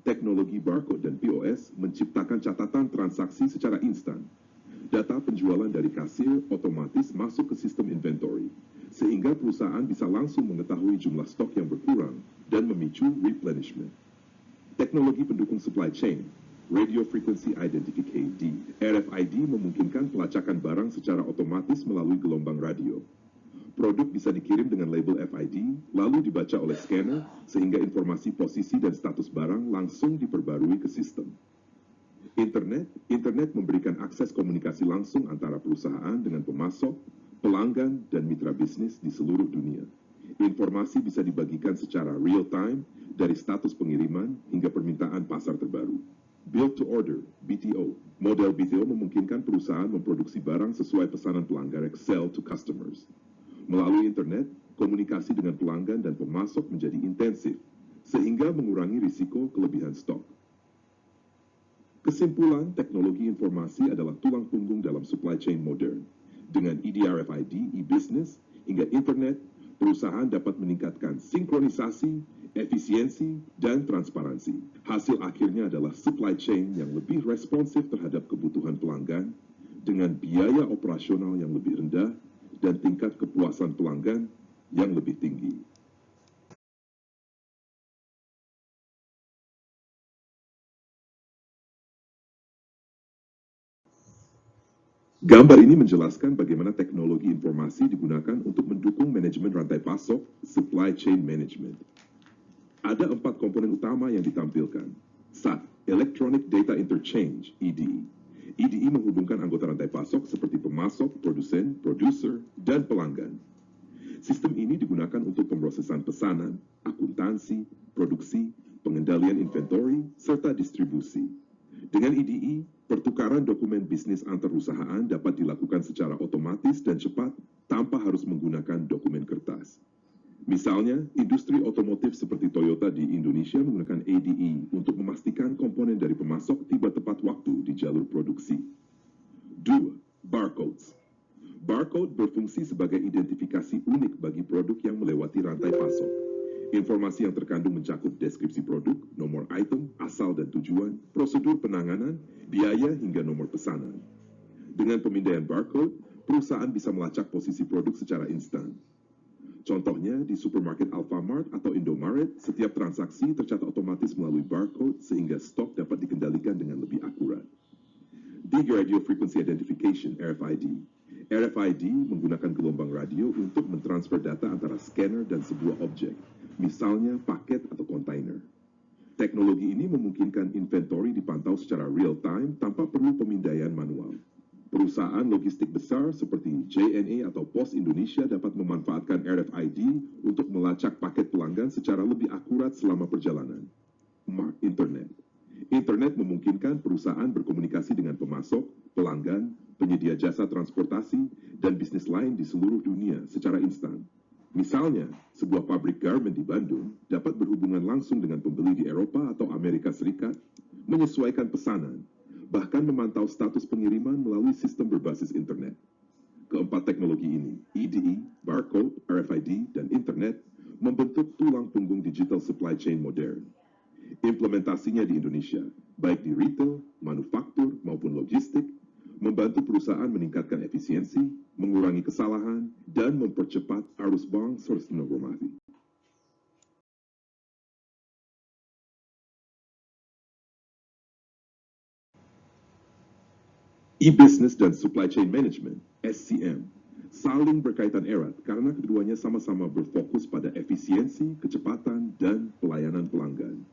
Teknologi barcode dan POS menciptakan catatan transaksi secara instan. Data penjualan dari kasir otomatis masuk ke sistem inventory, sehingga perusahaan bisa langsung mengetahui jumlah stok yang berkurang dan memicu replenishment. Teknologi pendukung supply chain Radio Frequency Identification, RFID memungkinkan pelacakan barang secara otomatis melalui gelombang radio. Produk bisa dikirim dengan label FID, lalu dibaca oleh scanner, sehingga informasi posisi dan status barang langsung diperbarui ke sistem. Internet memberikan akses komunikasi langsung antara perusahaan dengan pemasok, pelanggan, dan mitra bisnis di seluruh dunia. Informasi bisa dibagikan secara real-time dari status pengiriman hingga permintaan pasar terbaru. Build to Order, BTO. Model BTO memungkinkan perusahaan memproduksi barang sesuai pesanan pelanggan sell to customers. Melalui internet, komunikasi dengan pelanggan dan pemasok menjadi intensif, sehingga mengurangi risiko kelebihan stok. Kesimpulan, teknologi informasi adalah tulang punggung dalam supply chain modern. Dengan EDRFID, e-business, hingga internet, perusahaan dapat meningkatkan sinkronisasi, efisiensi, dan transparansi. Hasil akhirnya adalah supply chain yang lebih responsif terhadap kebutuhan pelanggan, dengan biaya operasional yang lebih rendah, dan tingkat kepuasan pelanggan yang lebih tinggi. Gambar ini menjelaskan bagaimana teknologi informasi digunakan untuk mendukung manajemen rantai pasok, supply chain management. Ada 4 komponen utama yang ditampilkan. 1. Electronic Data Interchange, EDI. EDI menghubungkan anggota rantai pasok seperti pemasok, produsen, producer, dan pelanggan. Sistem ini digunakan untuk pemrosesan pesanan, akuntansi, produksi, pengendalian inventory, serta distribusi. Dengan EDI, pertukaran dokumen bisnis antar perusahaan dapat dilakukan secara otomatis dan cepat tanpa harus menggunakan dokumen kertas. Misalnya, industri otomotif seperti Toyota di Indonesia menggunakan EDI untuk memastikan komponen dari pemasok tiba tepat waktu di jalur produksi. 2. Barcodes. Barcode berfungsi sebagai identifikasi unik bagi produk yang melewati rantai pasok. Informasi yang terkandung mencakup deskripsi produk, nomor item, asal dan tujuan, prosedur penanganan, biaya hingga nomor pesanan. Dengan pemindaian barcode, perusahaan bisa melacak posisi produk secara instan. Contohnya, di supermarket Alfamart atau Indomaret, setiap transaksi tercatat otomatis melalui barcode sehingga stok dapat dikendalikan dengan lebih akurat. 3. Radio Frequency Identification, RFID. RFID menggunakan gelombang radio untuk mentransfer data antara scanner dan sebuah objek, misalnya paket atau kontainer. Teknologi ini memungkinkan inventory dipantau secara real-time tanpa perlu pemindaian manual. Perusahaan logistik besar seperti JNE atau Pos Indonesia dapat memanfaatkan RFID untuk melacak paket pelanggan secara lebih akurat selama perjalanan. Internet. Internet memungkinkan perusahaan berkomunikasi dengan pemasok, pelanggan, penyedia jasa transportasi, dan bisnis lain di seluruh dunia secara instan. Misalnya, sebuah pabrik garment di Bandung dapat berhubungan langsung dengan pembeli di Eropa atau Amerika Serikat, menyesuaikan pesanan, bahkan memantau status pengiriman melalui sistem berbasis internet. Keempat teknologi ini, EDI, barcode, RFID, dan internet, membentuk tulang punggung digital supply chain modern. Implementasinya di Indonesia, baik di retail, manufaktur, maupun logistik, membantu perusahaan meningkatkan efisiensi, mengurangi kesalahan, dan mempercepat arus bank transformasi. E-business dan supply chain management, SCM, saling berkaitan erat karena keduanya sama-sama berfokus pada efisiensi, kecepatan, dan pelayanan pelanggan.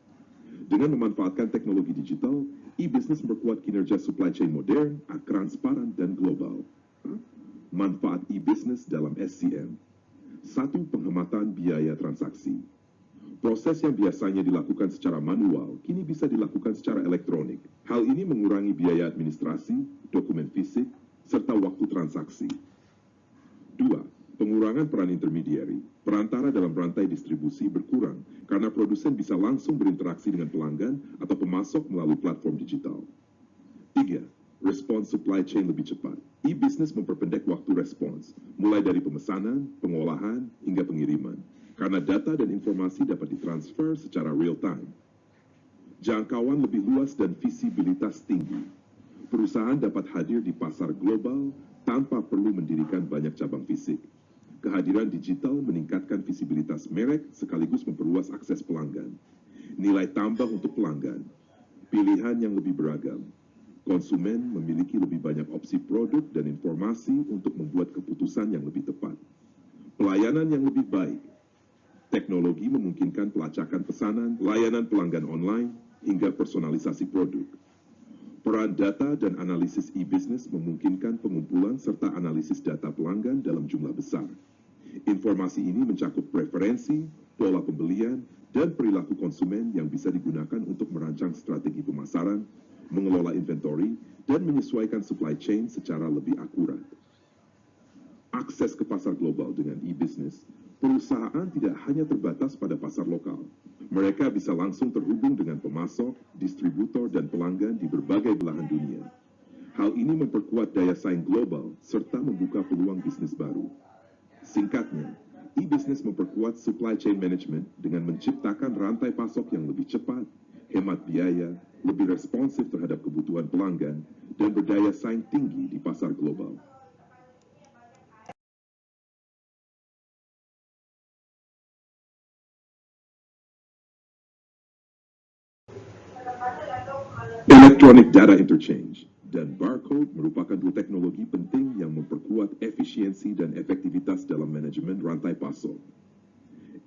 Dengan memanfaatkan teknologi digital, e-business memperkuat kinerja supply chain modern, transparan, dan global. Manfaat e-business dalam SCM. 1. Penghematan biaya transaksi. Proses yang biasanya dilakukan secara manual, kini bisa dilakukan secara elektronik. Hal ini mengurangi biaya administrasi, dokumen fisik, serta waktu transaksi. 2. Pengurangan peran intermediary. Perantara dalam rantai distribusi berkurang karena produsen bisa langsung berinteraksi dengan pelanggan atau pemasok melalui platform digital. 3. Respons supply chain lebih cepat. E-business memperpendek waktu respons, mulai dari pemesanan, pengolahan, hingga pengiriman, karena data dan informasi dapat ditransfer secara real-time. Jangkauan lebih luas dan visibilitas tinggi. Perusahaan dapat hadir di pasar global tanpa perlu mendirikan banyak cabang fisik. Kehadiran digital meningkatkan visibilitas merek sekaligus memperluas akses pelanggan. Nilai tambah untuk pelanggan. Pilihan yang lebih beragam. Konsumen memiliki lebih banyak opsi produk dan informasi untuk membuat keputusan yang lebih tepat. Pelayanan yang lebih baik. Teknologi memungkinkan pelacakan pesanan, layanan pelanggan online, hingga personalisasi produk. Peran data dan analisis e-business memungkinkan pengumpulan serta analisis data pelanggan dalam jumlah besar. Informasi ini mencakup preferensi, pola pembelian, dan perilaku konsumen yang bisa digunakan untuk merancang strategi pemasaran, mengelola inventory, dan menyesuaikan supply chain secara lebih akurat. Akses ke pasar global dengan e-business, perusahaan tidak hanya terbatas pada pasar lokal. Mereka bisa langsung terhubung dengan pemasok, distributor, dan pelanggan di berbagai belahan dunia. Hal ini memperkuat daya saing global serta membuka peluang bisnis baru. Singkatnya, e-business memperkuat supply chain management dengan menciptakan rantai pasok yang lebih cepat, hemat biaya, lebih responsif terhadap kebutuhan pelanggan, dan berdaya saing tinggi di pasar global. Electronic Data Interchange dan barcode merupakan dua teknologi penting yang memperkuat efisiensi dan efektivitas dalam manajemen rantai pasok.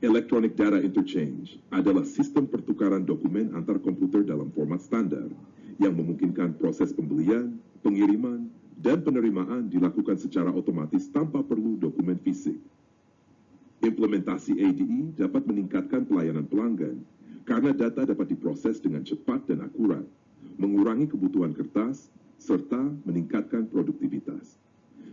Electronic Data Interchange adalah sistem pertukaran dokumen antar komputer dalam format standar yang memungkinkan proses pembelian, pengiriman, dan penerimaan dilakukan secara otomatis tanpa perlu dokumen fisik. Implementasi ADE dapat meningkatkan pelayanan pelanggan karena data dapat diproses dengan cepat dan akurat, mengurangi kebutuhan kertas, serta meningkatkan produktivitas.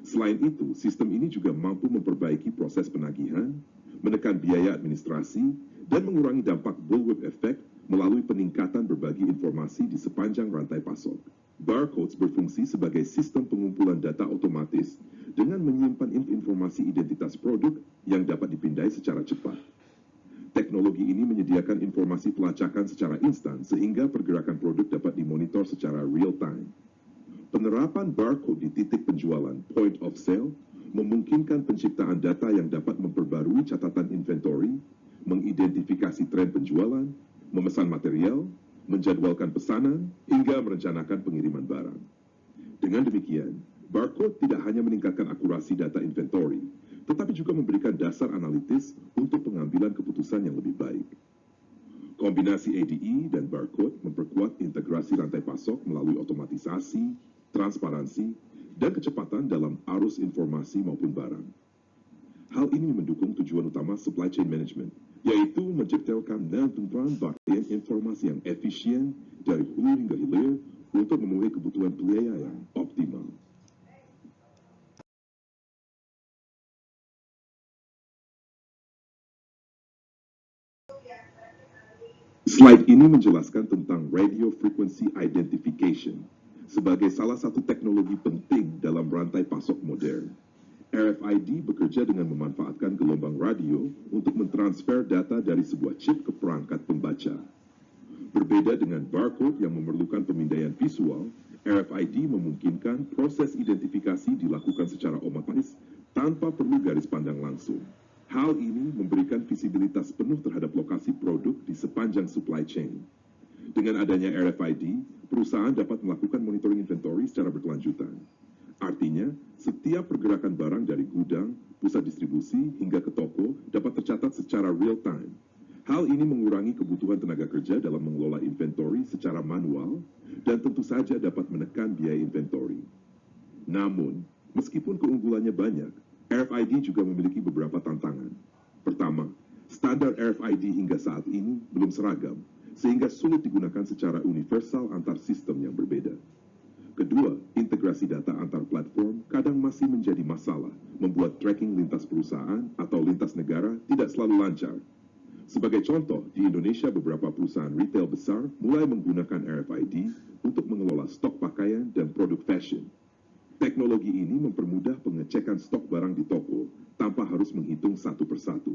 Selain itu, sistem ini juga mampu memperbaiki proses penagihan, menekan biaya administrasi, dan mengurangi dampak bullwhip effect melalui peningkatan berbagi informasi di sepanjang rantai pasok. Barcodes berfungsi sebagai sistem pengumpulan data otomatis dengan menyimpan informasi identitas produk yang dapat dipindai secara cepat. Teknologi ini menyediakan informasi pelacakan secara instan sehingga pergerakan produk dapat dimonitor secara real-time. Penerapan barcode di titik penjualan point of sale memungkinkan penciptaan data yang dapat memperbarui catatan inventory, mengidentifikasi tren penjualan, memesan material, menjadwalkan pesanan, hingga merencanakan pengiriman barang. Dengan demikian, barcode tidak hanya meningkatkan akurasi data inventory, tetapi juga memberikan dasar analitis untuk pengambilan keputusan yang lebih baik. Kombinasi ADE dan barcode memperkuat integrasi rantai pasok melalui otomatisasi, transparansi, dan kecepatan dalam arus informasi maupun barang. Hal ini mendukung tujuan utama supply chain management, yaitu menciptakan dan penerapan informasi yang efisien dari hulu hingga hilir untuk memenuhi kebutuhan biaya yang optimal. Slide ini menjelaskan tentang radio frequency identification sebagai salah satu teknologi penting dalam rantai pasok modern. RFID bekerja dengan memanfaatkan gelombang radio untuk mentransfer data dari sebuah chip ke perangkat pembaca. Berbeda dengan barcode yang memerlukan pemindaian visual, RFID memungkinkan proses identifikasi dilakukan secara otomatis tanpa perlu garis pandang langsung. Hal ini memberikan visibilitas penuh terhadap lokasi produk di sepanjang supply chain. Dengan adanya RFID, perusahaan dapat melakukan monitoring inventory secara berkelanjutan. Artinya, setiap pergerakan barang dari gudang, pusat distribusi, hingga ke toko dapat tercatat secara real-time. Hal ini mengurangi kebutuhan tenaga kerja dalam mengelola inventory secara manual dan tentu saja dapat menekan biaya inventory. Namun, meskipun keunggulannya banyak, RFID juga memiliki beberapa tantangan. Pertama, standar RFID hingga saat ini belum seragam, sehingga sulit digunakan secara universal antar sistem yang berbeda. Kedua, integrasi data antar platform kadang masih menjadi masalah, membuat tracking lintas perusahaan atau lintas negara tidak selalu lancar. Sebagai contoh, di Indonesia beberapa perusahaan retail besar mulai menggunakan RFID untuk mengelola stok pakaian dan produk fashion. Teknologi ini mempermudah pengecekan stok barang di toko tanpa harus menghitung satu persatu.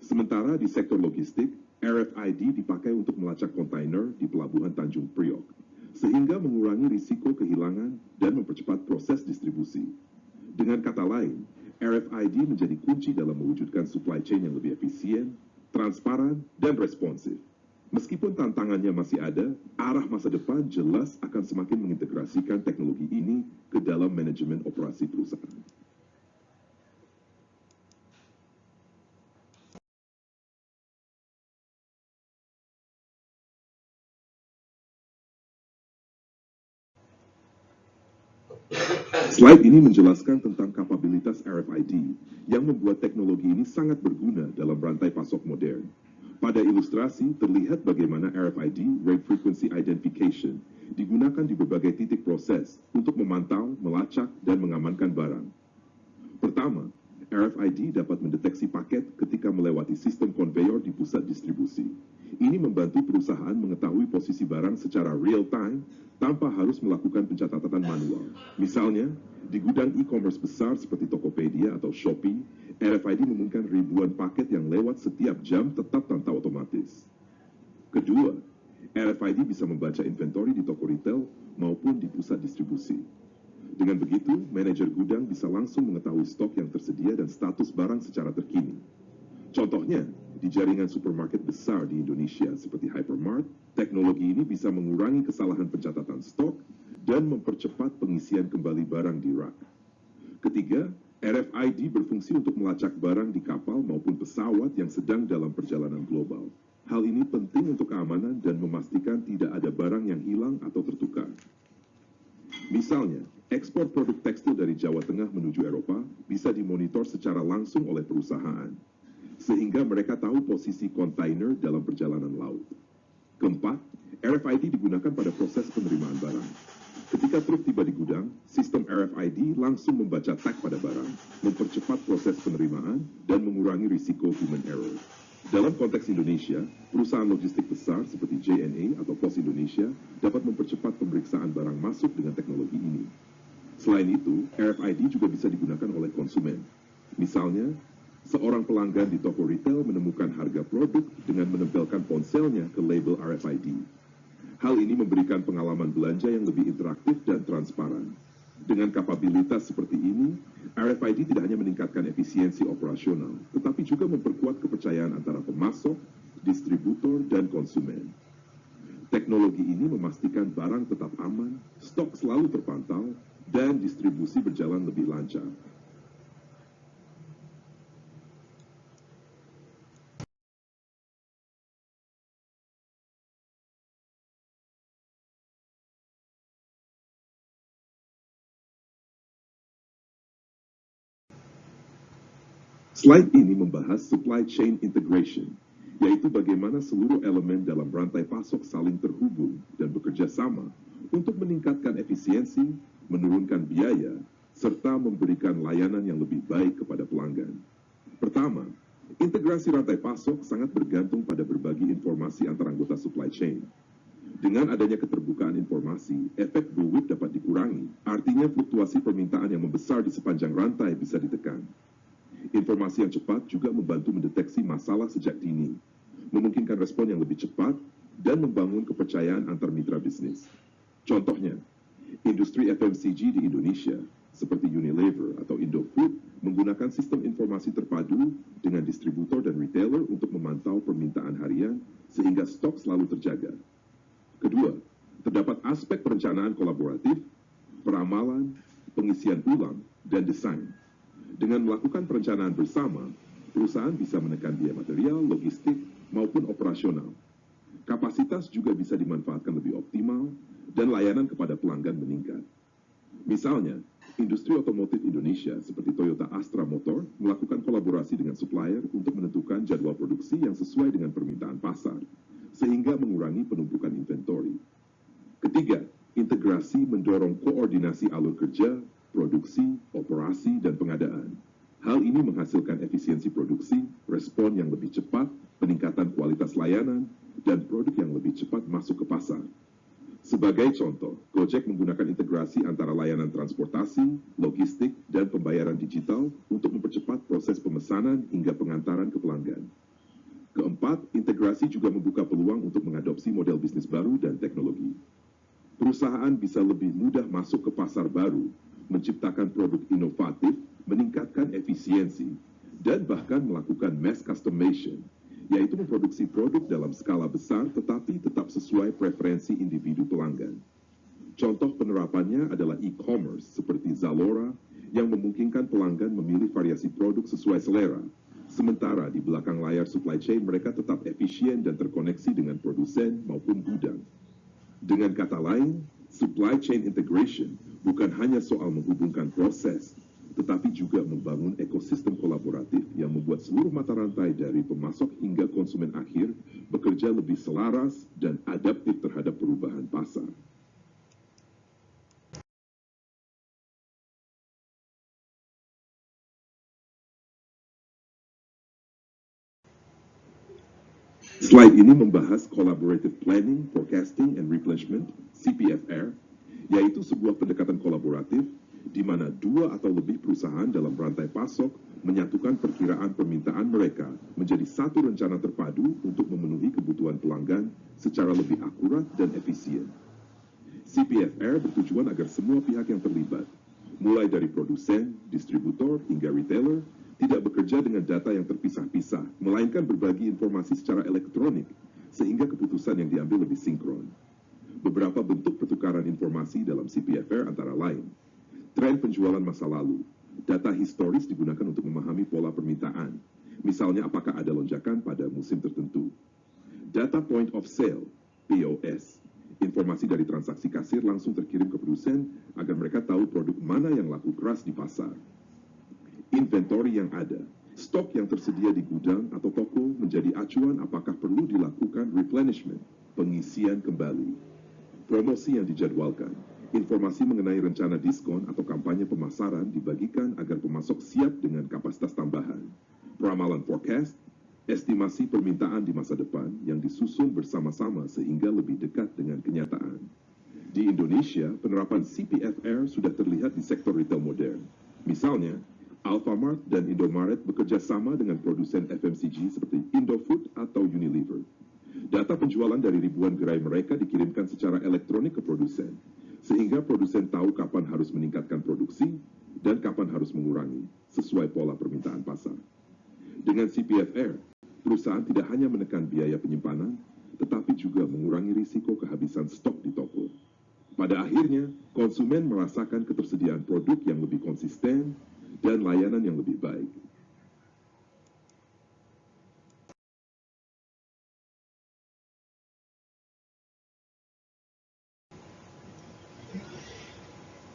Sementara di sektor logistik, RFID dipakai untuk melacak kontainer di Pelabuhan Tanjung Priok, sehingga mengurangi risiko kehilangan dan mempercepat proses distribusi. Dengan kata lain, RFID menjadi kunci dalam mewujudkan supply chain yang lebih efisien, transparan, dan responsif. Meskipun tantangannya masih ada, arah masa depan jelas akan semakin mengintegrasikan teknologi ini ke dalam manajemen operasi perusahaan. Slide ini menjelaskan tentang kapabilitas RFID yang membuat teknologi ini sangat berguna dalam rantai pasok modern. Pada ilustrasi, terlihat bagaimana RFID, Rate Frequency Identification, digunakan di berbagai titik proses untuk memantau, melacak, dan mengamankan barang. Pertama, RFID dapat mendeteksi paket ketika melewati sistem konveyor di pusat distribusi. Ini membantu perusahaan mengetahui posisi barang secara real-time tanpa harus melakukan pencatatan manual. Misalnya, di gudang e-commerce besar seperti Tokopedia atau Shopee, RFID memungkinkan ribuan paket yang lewat setiap jam tetap tanpa otomatis. Kedua, RFID bisa membaca inventory di toko retail maupun di pusat distribusi. Dengan begitu, manajer gudang bisa langsung mengetahui stok yang tersedia dan status barang secara terkini. Contohnya, di jaringan supermarket besar di Indonesia seperti Hypermart, teknologi ini bisa mengurangi kesalahan pencatatan stok dan mempercepat pengisian kembali barang di rak. Ketiga, RFID berfungsi untuk melacak barang di kapal maupun pesawat yang sedang dalam perjalanan global. Hal ini penting untuk keamanan dan memastikan tidak ada barang yang hilang atau tertukar. Misalnya, ekspor produk tekstil dari Jawa Tengah menuju Eropa bisa dimonitor secara langsung oleh perusahaan, sehingga mereka tahu posisi kontainer dalam perjalanan laut. Keempat, RFID digunakan pada proses penerimaan barang. Ketika truk tiba di gudang, sistem RFID langsung membaca tag pada barang, mempercepat proses penerimaan, dan mengurangi risiko human error. Dalam konteks Indonesia, perusahaan logistik besar seperti JNE atau Pos Indonesia dapat mempercepat pemeriksaan barang masuk dengan teknologi ini. Selain itu, RFID juga bisa digunakan oleh konsumen. Misalnya, seorang pelanggan di toko retail menemukan harga produk dengan menempelkan ponselnya ke label RFID. Hal ini memberikan pengalaman belanja yang lebih interaktif dan transparan. Dengan kapabilitas seperti ini, RFID tidak hanya meningkatkan efisiensi operasional, tetapi juga memperkuat kepercayaan antara pemasok, distributor, dan konsumen. Teknologi ini memastikan barang tetap aman, stok selalu terpantau, dan distribusi berjalan lebih lancar. Slide ini membahas supply chain integration, yaitu bagaimana seluruh elemen dalam rantai pasok saling terhubung dan bekerja sama untuk meningkatkan efisiensi, menurunkan biaya, serta memberikan layanan yang lebih baik kepada pelanggan. Pertama, integrasi rantai pasok sangat bergantung pada berbagi informasi antar anggota supply chain. Dengan adanya keterbukaan informasi, efek bullwhip dapat dikurangi, artinya fluktuasi permintaan yang membesar di sepanjang rantai bisa ditekan. Informasi yang cepat juga membantu mendeteksi masalah sejak dini, memungkinkan respon yang lebih cepat, dan membangun kepercayaan antar mitra bisnis. Contohnya, industri FMCG di Indonesia, seperti Unilever atau Indofood, menggunakan sistem informasi terpadu dengan distributor dan retailer untuk memantau permintaan harian sehingga stok selalu terjaga. Kedua, terdapat aspek perencanaan kolaboratif, peramalan, pengisian ulang, dan desain. Dengan melakukan perencanaan bersama, perusahaan bisa menekan biaya material, logistik, maupun operasional. Kapasitas juga bisa dimanfaatkan lebih optimal, dan layanan kepada pelanggan meningkat. Misalnya, industri otomotif Indonesia seperti Toyota Astra Motor melakukan kolaborasi dengan supplier untuk menentukan jadwal produksi yang sesuai dengan permintaan pasar, sehingga mengurangi penumpukan inventory. Ketiga, integrasi mendorong koordinasi alur kerja, produksi, operasi, dan pengadaan. Hal ini menghasilkan efisiensi produksi, respon yang lebih cepat, peningkatan kualitas layanan, dan produk yang lebih cepat masuk ke pasar. Sebagai contoh, Gojek menggunakan integrasi antara layanan transportasi, logistik, dan pembayaran digital untuk mempercepat proses pemesanan hingga pengantaran ke pelanggan. Keempat, integrasi juga membuka peluang untuk mengadopsi model bisnis baru dan teknologi. Perusahaan bisa lebih mudah masuk ke pasar baru, menciptakan produk inovatif, meningkatkan efisiensi, dan bahkan melakukan mass customization yaitu memproduksi produk dalam skala besar tetapi tetap sesuai preferensi individu pelanggan. Contoh penerapannya adalah e-commerce seperti Zalora yang memungkinkan pelanggan memilih variasi produk sesuai selera. Sementara di belakang layar supply chain mereka tetap efisien dan terkoneksi dengan produsen maupun gudang. Dengan kata lain, supply chain integration bukan hanya soal menghubungkan proses, tetapi juga membangun ekosistem kolaboratif yang membuat seluruh mata rantai dari pemasok hingga konsumen akhir bekerja lebih selaras dan adaptif terhadap perubahan pasar. Slide ini membahas Collaborative Planning, Forecasting, and Replenishment, CPFR, yaitu sebuah pendekatan kolaboratif di mana dua atau lebih perusahaan dalam rantai pasok menyatukan perkiraan permintaan mereka menjadi satu rencana terpadu untuk memenuhi kebutuhan pelanggan secara lebih akurat dan efisien. CPFR bertujuan agar semua pihak yang terlibat, mulai dari produsen, distributor, hingga retailer, tidak bekerja dengan data yang terpisah-pisah, melainkan berbagi informasi secara elektronik, sehingga keputusan yang diambil lebih sinkron. Beberapa bentuk pertukaran informasi dalam CPFR antara lain, tren penjualan masa lalu, data historis digunakan untuk memahami pola permintaan, misalnya apakah ada lonjakan pada musim tertentu. Data point of sale, POS, informasi dari transaksi kasir langsung terkirim ke produsen agar mereka tahu produk mana yang laku keras di pasar. Inventory yang ada, stok yang tersedia di gudang atau toko menjadi acuan apakah perlu dilakukan replenishment, pengisian kembali. Promosi yang dijadwalkan, informasi mengenai rencana diskon atau kampanye pemasaran dibagikan agar pemasok siap dengan kapasitas tambahan. Ramalan forecast, estimasi permintaan di masa depan yang disusun bersama-sama sehingga lebih dekat dengan kenyataan. Di Indonesia, penerapan CPFR sudah terlihat di sektor retail modern. Misalnya, Alfamart dan Indomaret bekerja sama dengan produsen FMCG seperti Indofood atau Unilever. Data penjualan dari ribuan gerai mereka dikirimkan secara elektronik ke produsen, sehingga produsen tahu kapan harus meningkatkan produksi dan kapan harus mengurangi, sesuai pola permintaan pasar. Dengan CPFR, perusahaan tidak hanya menekan biaya penyimpanan, tetapi juga mengurangi risiko kehabisan stok di toko. Pada akhirnya, konsumen merasakan ketersediaan produk yang lebih konsisten dan layanan yang lebih baik.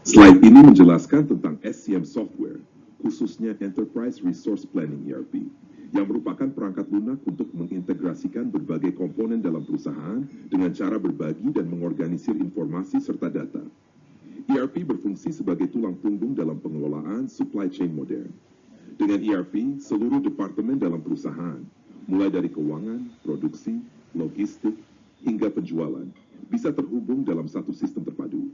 Slide ini menjelaskan tentang SCM software, khususnya Enterprise Resource Planning ERP, yang merupakan perangkat lunak untuk mengintegrasikan berbagai komponen dalam perusahaan dengan cara berbagi dan mengorganisir informasi serta data. ERP berfungsi sebagai tulang punggung dalam pengelolaan supply chain modern. Dengan ERP, seluruh departemen dalam perusahaan, mulai dari keuangan, produksi, logistik, hingga penjualan, bisa terhubung dalam satu sistem terpadu.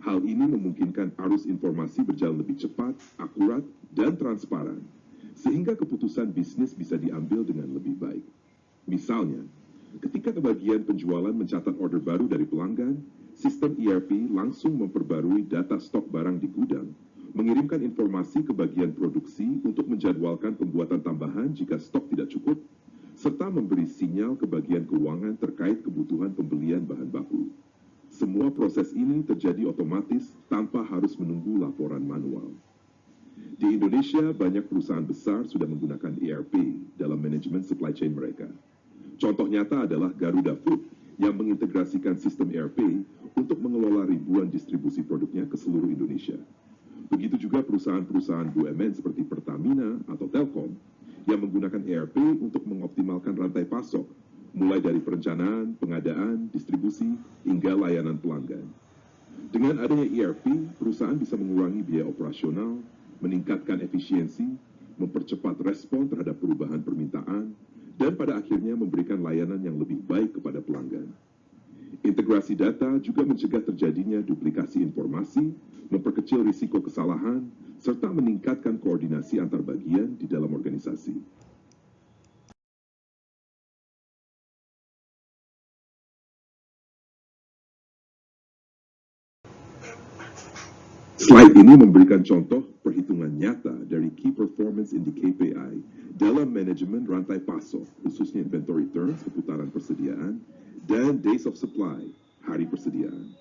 Hal ini memungkinkan arus informasi berjalan lebih cepat, akurat, dan transparan, sehingga keputusan bisnis bisa diambil dengan lebih baik. Misalnya, ketika kebagian penjualan mencatat order baru dari pelanggan, sistem ERP langsung memperbarui data stok barang di gudang, mengirimkan informasi ke bagian produksi untuk menjadwalkan pembuatan tambahan jika stok tidak cukup, serta memberi sinyal ke bagian keuangan terkait kebutuhan pembelian bahan baku. Semua proses ini terjadi otomatis tanpa harus menunggu laporan manual. Di Indonesia, banyak perusahaan besar sudah menggunakan ERP dalam manajemen supply chain mereka. Contoh nyata adalah Garuda Food yang mengintegrasikan sistem ERP untuk mengelola ribuan distribusi produknya ke seluruh Indonesia. Begitu juga perusahaan-perusahaan BUMN seperti Pertamina atau Telkom yang menggunakan ERP untuk mengoptimalkan rantai pasok, mulai dari perencanaan, pengadaan, distribusi, hingga layanan pelanggan. Dengan adanya ERP, perusahaan bisa mengurangi biaya operasional, meningkatkan efisiensi, mempercepat respon terhadap perubahan permintaan, dan pada akhirnya memberikan layanan yang lebih baik kepada pelanggan. Integrasi data juga mencegah terjadinya duplikasi informasi, memperkecil risiko kesalahan, serta meningkatkan koordinasi antar bagian di dalam organisasi. Slide ini memberikan contoh perhitungan nyata dari Key Performance Indicator KPI dalam manajemen rantai pasok, khususnya inventory turns, keputaran persediaan, dan days of supply, hari persediaan.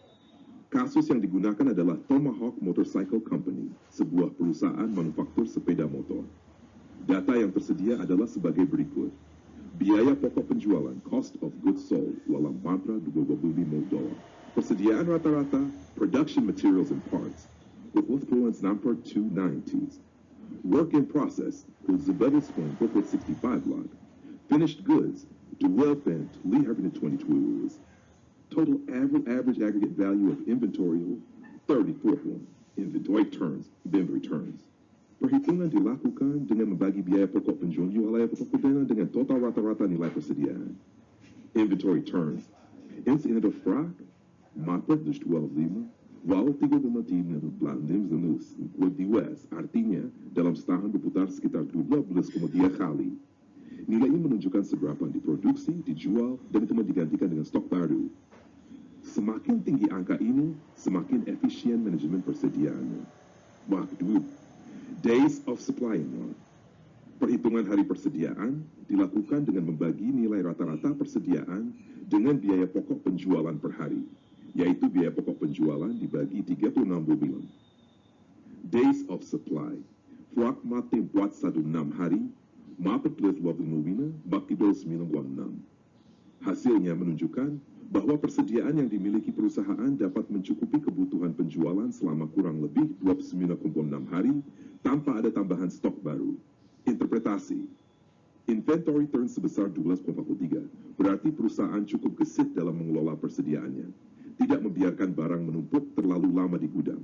Kasus yang digunakan adalah Tomahawk Motorcycle Company, sebuah perusahaan manufaktur sepeda motor. Data yang tersedia adalah sebagai berikut. Biaya pokok penjualan, cost of goods sold, dalam mantra $25. Persediaan rata-rata, production materials and parts, with fluence number 290s. Work in process, with Zebedes point 4.65 lot. Finished goods, 12 2022. Total average aggregate value of inventory, 34 point. Inventory turns. Perhitungan dilakukan dengan membagi biaya pokok penjualan pokok perdana dengan total rata-rata nilai persediaan. Inventory turns. Incident of fraud, mapat dus 12.5, walau 3,3 di West, artinya dalam setahun berputar sekitar 12,3 kali. Nilai ini menunjukkan seberapa diproduksi, dijual, dan itu digantikan dengan stok baru. Semakin tinggi angka ini, semakin efisien manajemen persediaannya. Waktu, days of supply. Perhitungan hari persediaan dilakukan dengan membagi nilai rata-rata persediaan dengan biaya pokok penjualan per hari, yaitu biaya pokok penjualan dibagi 36 bulan. Days of supply. Fuak mate buat 16 hari, mapat 25 baki 26. Hasilnya menunjukkan bahwa persediaan yang dimiliki perusahaan dapat mencukupi kebutuhan penjualan selama kurang lebih 29,6 hari tanpa ada tambahan stok baru. Interpretasi. Inventory turn sebesar 12,43 berarti perusahaan cukup gesit dalam mengelola persediaannya, tidak membiarkan barang menumpuk terlalu lama di gudang.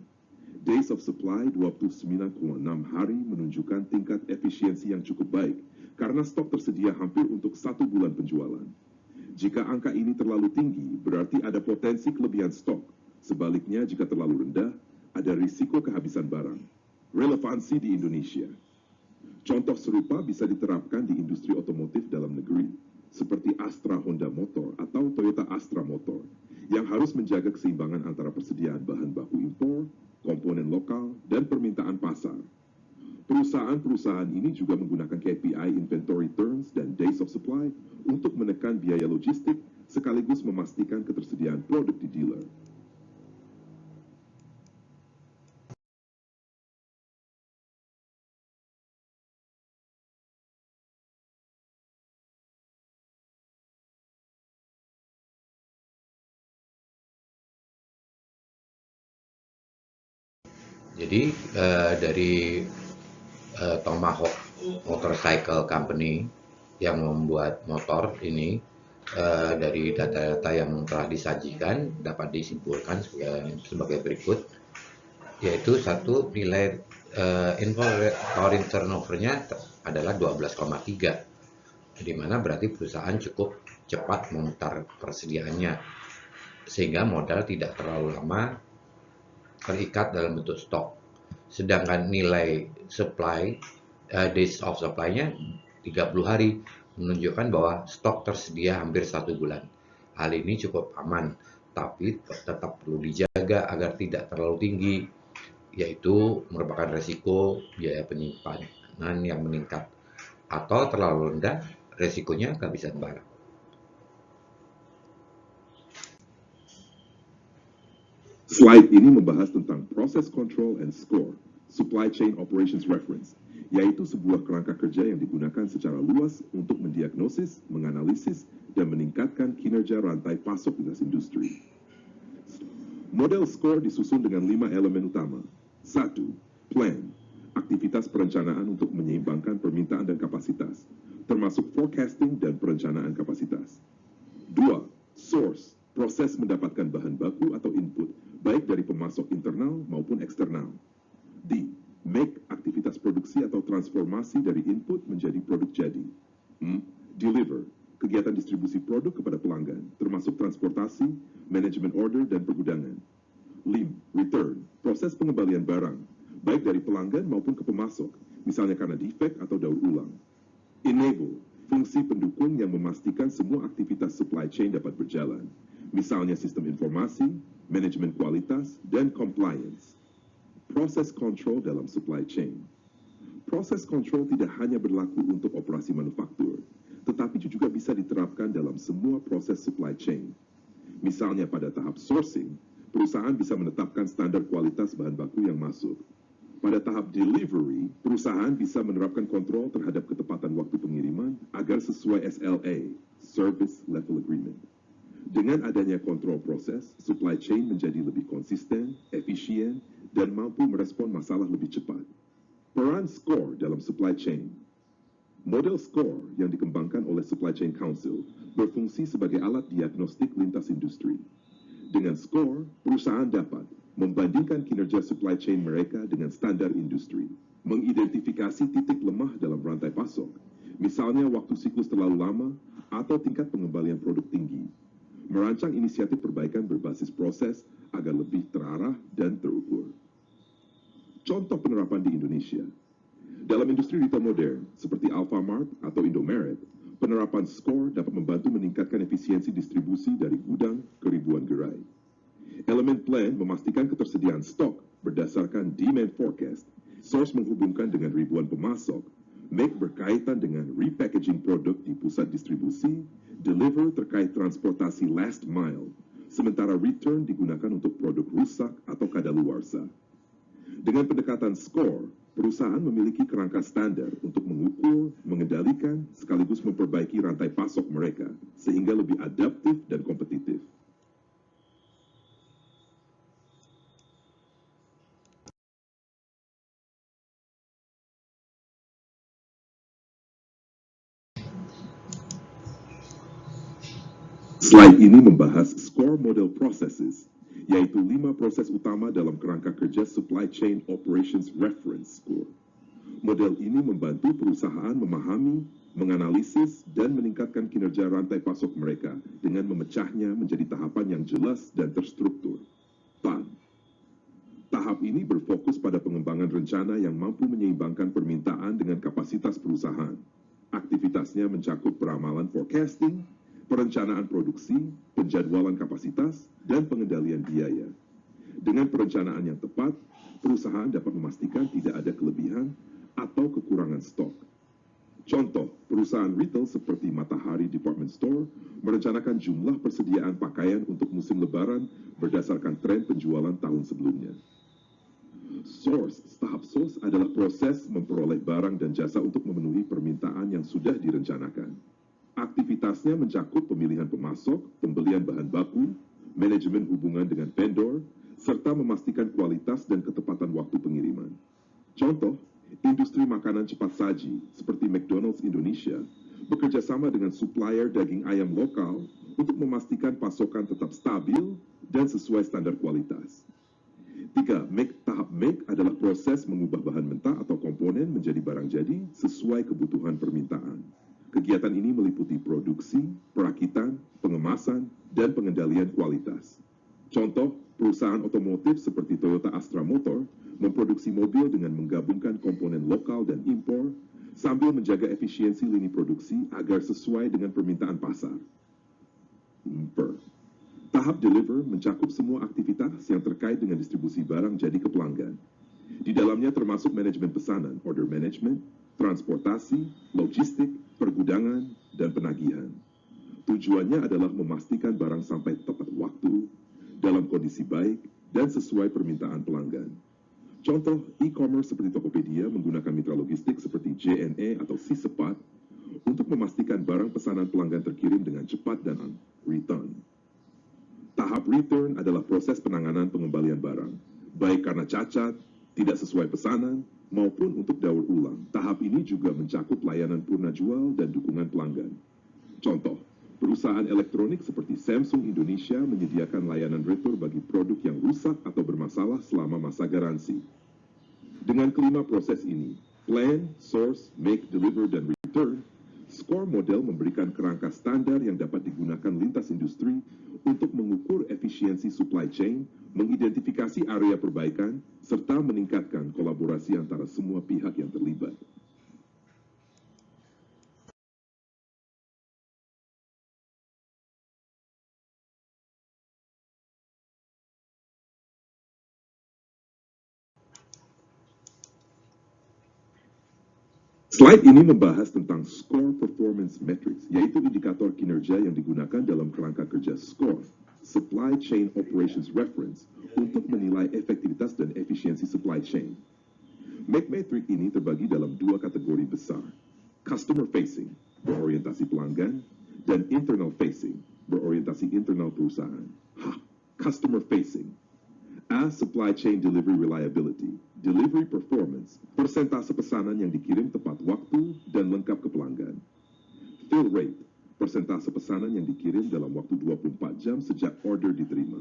Days of supply 29,6 hari menunjukkan tingkat efisiensi yang cukup baik karena stok tersedia hampir untuk 1 bulan penjualan. Jika angka ini terlalu tinggi, berarti ada potensi kelebihan stok. Sebaliknya, jika terlalu rendah, ada risiko kehabisan barang. Relevansi di Indonesia. Contoh serupa bisa diterapkan di industri otomotif dalam negeri, seperti Astra Honda Motor atau Toyota Astra Motor, yang harus menjaga keseimbangan antara persediaan bahan baku impor, komponen lokal, dan permintaan pasar. Perusahaan-perusahaan ini juga menggunakan KPI inventory turns dan days of supply untuk menekan biaya logistik sekaligus memastikan ketersediaan produk di dealer. Jadi dari Tomahawk Motorcycle Company yang membuat motor ini, dari data-data yang telah disajikan dapat disimpulkan sebagai berikut, yaitu satu, nilai inventory turnover-nya adalah 12,3, di mana berarti perusahaan cukup cepat memutar persediaannya sehingga modal tidak terlalu lama terikat dalam bentuk stok. Sedangkan nilai supply, days of supply-nya 30 hari, menunjukkan bahwa stok tersedia hampir 1 bulan. Hal ini cukup aman, tapi tetap perlu dijaga agar tidak terlalu tinggi, yaitu merupakan resiko biaya penyimpanan yang meningkat, atau terlalu rendah, resikonya kehabisan barang. Slide ini membahas tentang Process Control and Score, Supply Chain Operations Reference, yaitu sebuah kerangka kerja yang digunakan secara luas untuk mendiagnosis, menganalisis, dan meningkatkan kinerja rantai pasok lintas industri. Model SCORE disusun dengan 5 elemen utama. 1. Plan, aktivitas perencanaan untuk menyeimbangkan permintaan dan kapasitas, termasuk forecasting dan perencanaan kapasitas. 2. Source, proses mendapatkan bahan baku atau input, baik dari pemasok internal maupun eksternal. D. Make, aktivitas produksi atau transformasi dari input menjadi produk jadi. Deliver, kegiatan distribusi produk kepada pelanggan, termasuk transportasi, manajemen order, dan pergudangan. 5. Return, proses pengembalian barang, baik dari pelanggan maupun ke pemasok, misalnya karena defect atau daur ulang. Enable, fungsi pendukung yang memastikan semua aktivitas supply chain dapat berjalan, misalnya sistem informasi, manajemen kualitas, dan compliance. Proses control dalam supply chain. Proses control tidak hanya berlaku untuk operasi manufaktur, tetapi juga bisa diterapkan dalam semua proses supply chain. Misalnya pada tahap sourcing, perusahaan bisa menetapkan standar kualitas bahan baku yang masuk. Pada tahap delivery, perusahaan bisa menerapkan kontrol terhadap ketepatan waktu pengiriman agar sesuai SLA, Service Level Agreement. Dengan adanya kontrol proses, supply chain menjadi lebih konsisten, efisien, dan mampu merespon masalah lebih cepat. Peran SCORE dalam supply chain. Model SCORE yang dikembangkan oleh Supply Chain Council berfungsi sebagai alat diagnostik lintas industri. Dengan SCORE, perusahaan dapat membandingkan kinerja supply chain mereka dengan standar industri, mengidentifikasi titik lemah dalam rantai pasok, misalnya waktu siklus terlalu lama atau tingkat pengembalian produk tinggi, merancang inisiatif perbaikan berbasis proses agar lebih terarah dan terukur. Contoh penerapan di Indonesia. Dalam industri retail modern, seperti Alfamart atau Indomaret, penerapan SCORE dapat membantu meningkatkan efisiensi distribusi dari gudang ke ribuan gerai. Elemen plan memastikan ketersediaan stok berdasarkan demand forecast. Source menghubungkan dengan ribuan pemasok. Make berkaitan dengan repackaging produk di pusat distribusi. Deliver terkait transportasi last mile. Sementara return digunakan untuk produk rusak atau kadaluarsa. Dengan pendekatan SCORE, perusahaan memiliki kerangka standar untuk mengukur, mengendalikan, sekaligus memperbaiki rantai pasok mereka, sehingga lebih adaptif dan kompetitif. Slide ini membahas SCORE Model Processes, yaitu 5 proses utama dalam kerangka kerja Supply Chain Operations Reference Score. Model ini membantu perusahaan memahami, menganalisis, dan meningkatkan kinerja rantai pasok mereka dengan memecahnya menjadi tahapan yang jelas dan terstruktur. PAN. Tahap ini berfokus pada pengembangan rencana yang mampu menyeimbangkan permintaan dengan kapasitas perusahaan. Aktivitasnya mencakup peramalan forecasting, perencanaan produksi, penjadwalan kapasitas, dan pengendalian biaya. Dengan perencanaan yang tepat, perusahaan dapat memastikan tidak ada kelebihan atau kekurangan stok. Contoh, perusahaan retail seperti Matahari Department Store merencanakan jumlah persediaan pakaian untuk musim lebaran berdasarkan tren penjualan tahun sebelumnya. Tahap source adalah proses memperoleh barang dan jasa untuk memenuhi permintaan yang sudah direncanakan. Aktivitasnya mencakup pemilihan pemasok, pembelian bahan baku, manajemen hubungan dengan vendor, serta memastikan kualitas dan ketepatan waktu pengiriman. Contoh, industri makanan cepat saji seperti McDonald's Indonesia bekerja sama dengan supplier daging ayam lokal untuk memastikan pasokan tetap stabil dan sesuai standar kualitas. 3. Tahap make adalah proses mengubah bahan mentah atau komponen menjadi barang jadi sesuai kebutuhan permintaan. Kegiatan ini meliputi produksi, perakitan, pengemasan, dan pengendalian kualitas. Contoh, perusahaan otomotif seperti Toyota Astra Motor memproduksi mobil dengan menggabungkan komponen lokal dan impor sambil menjaga efisiensi lini produksi agar sesuai dengan permintaan pasar. Tahap deliver mencakup semua aktivitas yang terkait dengan distribusi barang jadi ke pelanggan. Di dalamnya termasuk manajemen pesanan, order management, transportasi, logistik, pergudangan, dan penagihan. Tujuannya adalah memastikan barang sampai tepat waktu, dalam kondisi baik, dan sesuai permintaan pelanggan. Contoh, e-commerce seperti Tokopedia menggunakan mitra logistik seperti JNE atau Sisepat untuk memastikan barang pesanan pelanggan terkirim dengan cepat dan return. Tahap return adalah proses penanganan pengembalian barang, baik karena cacat, tidak sesuai pesanan, maupun untuk daur ulang. Tahap ini juga mencakup layanan purna jual dan dukungan pelanggan. Contoh, perusahaan elektronik seperti Samsung Indonesia menyediakan layanan retur bagi produk yang rusak atau bermasalah selama masa garansi. Dengan kelima proses ini, plan, source, make, deliver, dan return, SCORE model memberikan kerangka standar yang dapat digunakan lintas industri untuk mengukur efisiensi supply chain, mengidentifikasi area perbaikan, serta meningkatkan kolaborasi antara semua pihak yang terlibat. Slide ini membahas tentang Score Performance Metrics, yaitu indikator kinerja yang digunakan dalam kerangka kerja SCORE, Supply Chain Operations Reference, untuk menilai efektivitas dan efisiensi supply chain. MAC metric ini terbagi dalam dua kategori besar, Customer Facing, berorientasi pelanggan, dan Internal Facing, berorientasi internal perusahaan. Customer Facing. A. Supply Chain Delivery Reliability, Delivery Performance, persentase pesanan yang dikirim tepat waktu dan lengkap ke pelanggan. Fill Rate, persentase pesanan yang dikirim dalam waktu 24 jam sejak order diterima.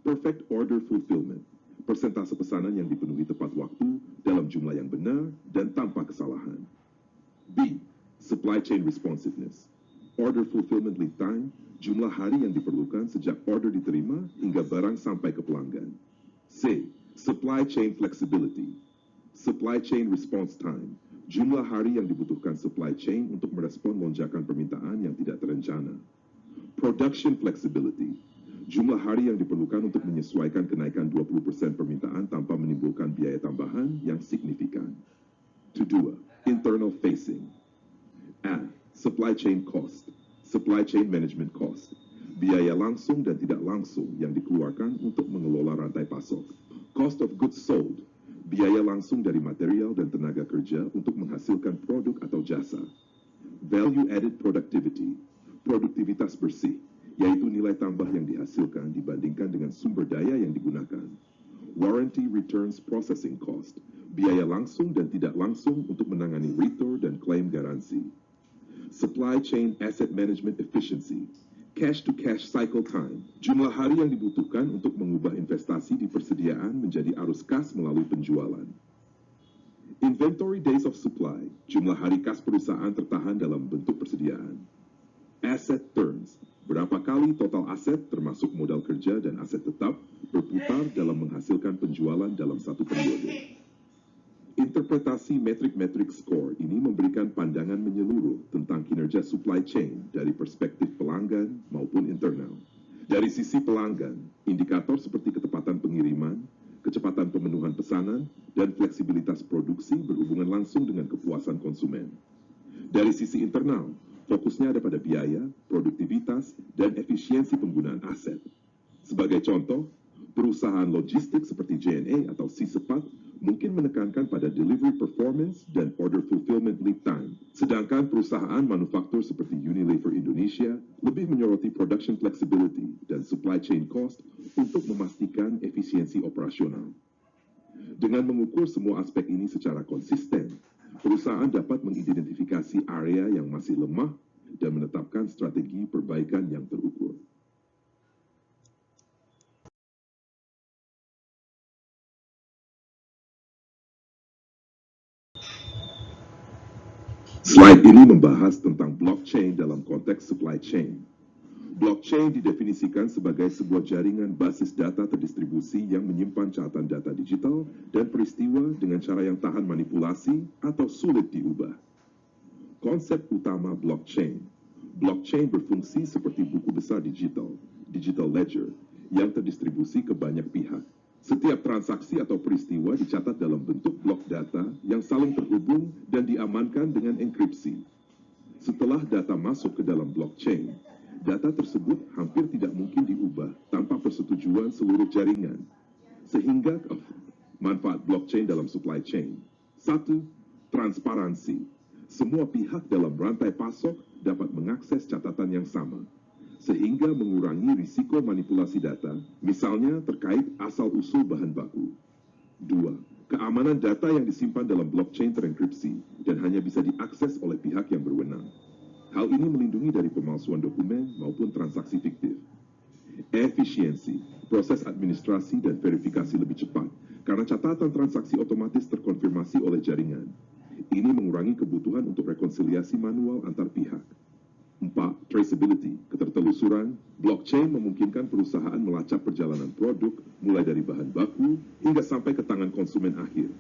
Perfect Order Fulfillment, persentase pesanan yang dipenuhi tepat waktu dalam jumlah yang benar dan tanpa kesalahan. B. Supply Chain Responsiveness, Order Fulfillment Lead Time, jumlah hari yang diperlukan sejak order diterima hingga barang sampai ke pelanggan. C. Supply Chain Flexibility, Supply Chain Response Time, jumlah hari yang dibutuhkan supply chain untuk merespon lonjakan permintaan yang tidak terencana. Production Flexibility, jumlah hari yang diperlukan untuk menyesuaikan kenaikan 20% permintaan tanpa menimbulkan biaya tambahan yang signifikan. Kedua, Internal Facing. A. Supply Chain Cost, Supply Chain Management Cost, biaya langsung dan tidak langsung yang dikeluarkan untuk mengelola rantai pasok. Cost of Goods Sold, biaya langsung dari material dan tenaga kerja untuk menghasilkan produk atau jasa. Value Added Productivity, produktivitas bersih, yaitu nilai tambah yang dihasilkan dibandingkan dengan sumber daya yang digunakan. Warranty Returns Processing Cost, biaya langsung dan tidak langsung untuk menangani retur dan klaim garansi. Supply Chain Asset Management Efficiency, Cash to Cash Cycle Time, jumlah hari yang dibutuhkan untuk mengubah investasi di persediaan menjadi arus kas melalui penjualan. Inventory Days of Supply, jumlah hari kas perusahaan tertahan dalam bentuk persediaan. Asset Turns, berapa kali total aset termasuk modal kerja dan aset tetap berputar dalam menghasilkan penjualan dalam satu periode. Interpretasi metrik-metrik SCORE ini memberikan pandangan menyeluruh tentang kinerja supply chain dari perspektif pelanggan maupun internal. Dari sisi pelanggan, indikator seperti ketepatan pengiriman, kecepatan pemenuhan pesanan, dan fleksibilitas produksi berhubungan langsung dengan kepuasan konsumen. Dari sisi internal, fokusnya ada pada biaya, produktivitas, dan efisiensi penggunaan aset. Sebagai contoh, perusahaan logistik seperti JNE atau C-Cepat mungkin menekankan pada delivery performance dan order fulfillment lead time. Sedangkan perusahaan manufaktur seperti Unilever Indonesia lebih menyoroti production flexibility dan supply chain cost untuk memastikan efisiensi operasional. Dengan mengukur semua aspek ini secara konsisten, perusahaan dapat mengidentifikasi area yang masih lemah dan menetapkan strategi perbaikan yang terukur. Slide ini membahas tentang blockchain dalam konteks supply chain. Blockchain didefinisikan sebagai sebuah jaringan basis data terdistribusi yang menyimpan catatan data digital dan peristiwa dengan cara yang tahan manipulasi atau sulit diubah. Konsep utama blockchain. Blockchain berfungsi seperti buku besar digital, digital ledger, yang terdistribusi ke banyak pihak. Setiap transaksi atau peristiwa dicatat dalam bentuk blok data yang saling terhubung dan diamankan dengan enkripsi. Setelah data masuk ke dalam blockchain, data tersebut hampir tidak mungkin diubah tanpa persetujuan seluruh jaringan. Sehingga manfaat blockchain dalam supply chain. 1. Transparansi. Semua pihak dalam rantai pasok dapat mengakses catatan yang sama, sehingga mengurangi risiko manipulasi data, misalnya terkait asal-usul bahan baku. 2. Keamanan data yang disimpan dalam blockchain terenkripsi dan hanya bisa diakses oleh pihak yang berwenang. Hal ini melindungi dari pemalsuan dokumen maupun transaksi fiktif. Efisiensi, proses administrasi dan verifikasi lebih cepat, karena catatan transaksi otomatis terkonfirmasi oleh jaringan. Ini mengurangi kebutuhan untuk rekonsiliasi manual antar pihak. 4. Traceability, ketertelusuran. Blockchain memungkinkan perusahaan melacak perjalanan produk mulai dari bahan baku hingga sampai ke tangan konsumen akhir.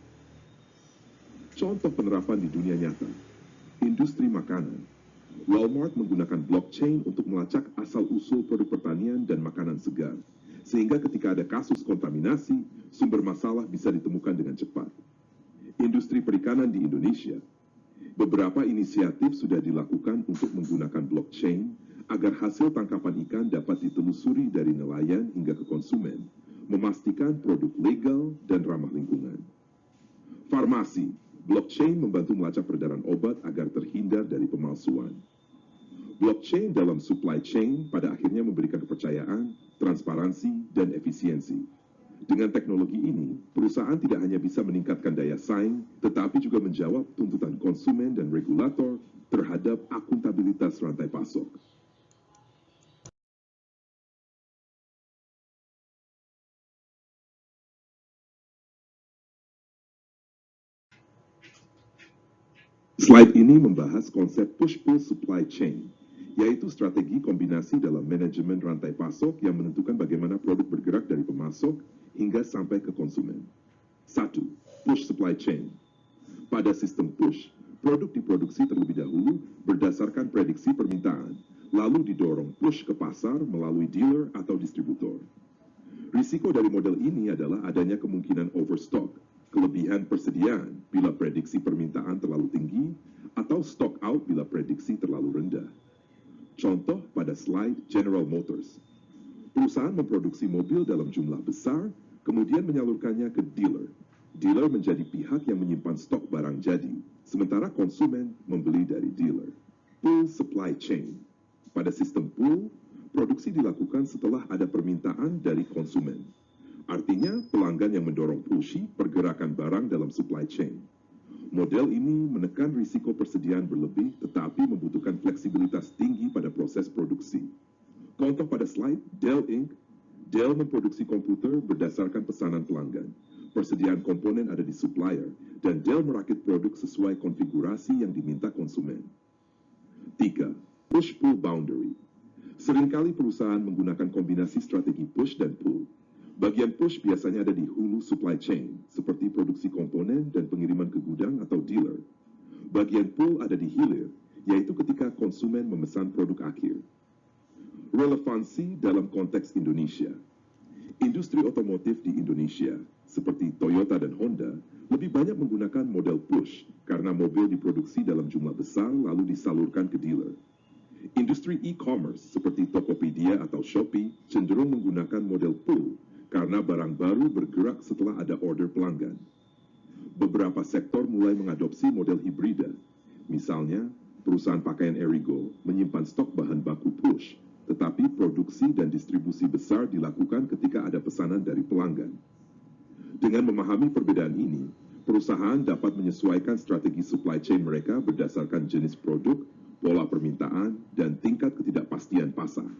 Contoh penerapan di dunia nyata. Industri makanan. Walmart menggunakan blockchain untuk melacak asal-usul produk pertanian dan makanan segar, sehingga ketika ada kasus kontaminasi, sumber masalah bisa ditemukan dengan cepat. Industri perikanan di Indonesia. Beberapa inisiatif sudah dilakukan untuk menggunakan blockchain agar hasil tangkapan ikan dapat ditelusuri dari nelayan hingga ke konsumen, memastikan produk legal dan ramah lingkungan. Farmasi, blockchain membantu melacak peredaran obat agar terhindar dari pemalsuan. Blockchain dalam supply chain pada akhirnya memberikan kepercayaan, transparansi, dan efisiensi. Dengan teknologi ini, perusahaan tidak hanya bisa meningkatkan daya saing, tetapi juga menjawab tuntutan konsumen dan regulator terhadap akuntabilitas rantai pasok. Slide ini membahas konsep push-pull supply chain, yaitu strategi kombinasi dalam manajemen rantai pasok yang menentukan bagaimana produk bergerak dari pemasok hingga sampai ke konsumen. 1. Push supply chain. Pada sistem push, produk diproduksi terlebih dahulu berdasarkan prediksi permintaan, lalu didorong push ke pasar melalui dealer atau distributor. Risiko dari model ini adalah adanya kemungkinan overstock, kelebihan persediaan bila prediksi permintaan terlalu tinggi, atau stock out bila prediksi terlalu rendah. Contoh pada slide General Motors. Perusahaan memproduksi mobil dalam jumlah besar, kemudian menyalurkannya ke dealer. Dealer menjadi pihak yang menyimpan stok barang jadi, sementara konsumen membeli dari dealer. Pull supply chain. Pada sistem pull, produksi dilakukan setelah ada permintaan dari konsumen. Artinya, pelanggan yang mendorong pushy pergerakan barang dalam supply chain. Model ini menekan risiko persediaan berlebih tetapi membutuhkan fleksibilitas tinggi pada proses produksi. Contoh pada slide, Dell Inc. Dell memproduksi komputer berdasarkan pesanan pelanggan. Persediaan komponen ada di supplier, dan Dell merakit produk sesuai konfigurasi yang diminta konsumen. 3. Push-pull boundary. Seringkali perusahaan menggunakan kombinasi strategi push dan pull. Bagian push biasanya ada di hulu supply chain, seperti produksi komponen dan pengiriman ke gudang atau dealer. Bagian pull ada di hilir, yaitu ketika konsumen memesan produk akhir. Relevansi dalam konteks Indonesia. Industri otomotif di Indonesia, seperti Toyota dan Honda, lebih banyak menggunakan model push karena mobil diproduksi dalam jumlah besar lalu disalurkan ke dealer. Industri e-commerce seperti Tokopedia atau Shopee cenderung menggunakan model pull karena barang baru bergerak setelah ada order pelanggan. Beberapa sektor mulai mengadopsi model hibrida. Misalnya, perusahaan pakaian Erigo menyimpan stok bahan baku push, tetapi produksi dan distribusi besar dilakukan ketika ada pesanan dari pelanggan. Dengan memahami perbedaan ini, perusahaan dapat menyesuaikan strategi supply chain mereka berdasarkan jenis produk, pola permintaan, dan tingkat ketidakpastian pasar.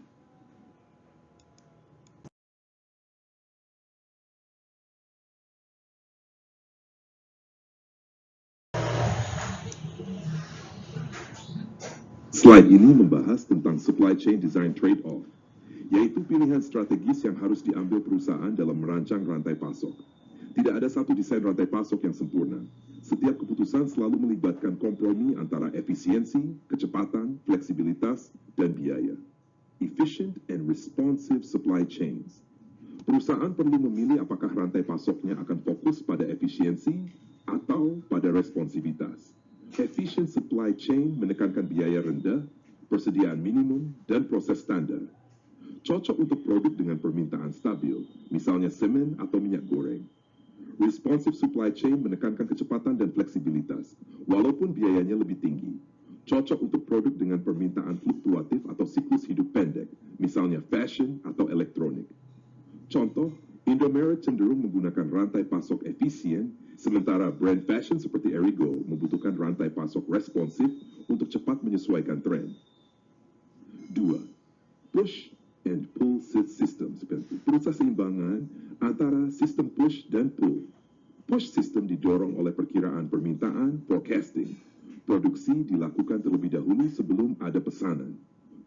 Slide ini membahas tentang supply chain design trade-off, yaitu pilihan strategis yang harus diambil perusahaan dalam merancang rantai pasok. Tidak ada satu desain rantai pasok yang sempurna. Setiap keputusan selalu melibatkan kompromi antara efisiensi, kecepatan, fleksibilitas, dan biaya. Efficient and responsive supply chains. Perusahaan perlu memilih apakah rantai pasoknya akan fokus pada efisiensi atau pada responsivitas. Efficient supply chain menekankan biaya rendah, persediaan minimum, dan proses standar. Cocok untuk produk dengan permintaan stabil, misalnya semen atau minyak goreng. Responsive supply chain menekankan kecepatan dan fleksibilitas, walaupun biayanya lebih tinggi. Cocok untuk produk dengan permintaan fluktuatif atau siklus hidup pendek, misalnya fashion atau elektronik. Contoh, Indomaret cenderung menggunakan rantai pasok efisien, sementara brand fashion seperti Erigo membutuhkan rantai pasok responsif untuk cepat menyesuaikan tren. 2. Push and pull system, seperti seimbangan antara sistem push dan pull. Push system didorong oleh perkiraan permintaan, forecasting. Produksi dilakukan terlebih dahulu sebelum ada pesanan.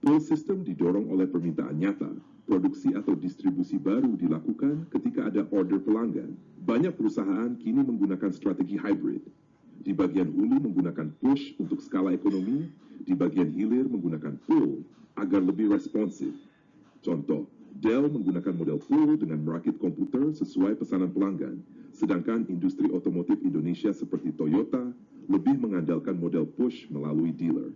Pull system didorong oleh permintaan nyata. Produksi atau distribusi baru dilakukan ketika ada order pelanggan. Banyak perusahaan kini menggunakan strategi hybrid. Di bagian hulu menggunakan push untuk skala ekonomi, di bagian hilir menggunakan pull agar lebih responsif. Contoh, Dell menggunakan model pull dengan merakit komputer sesuai pesanan pelanggan, sedangkan industri otomotif Indonesia seperti Toyota lebih mengandalkan model push melalui dealer.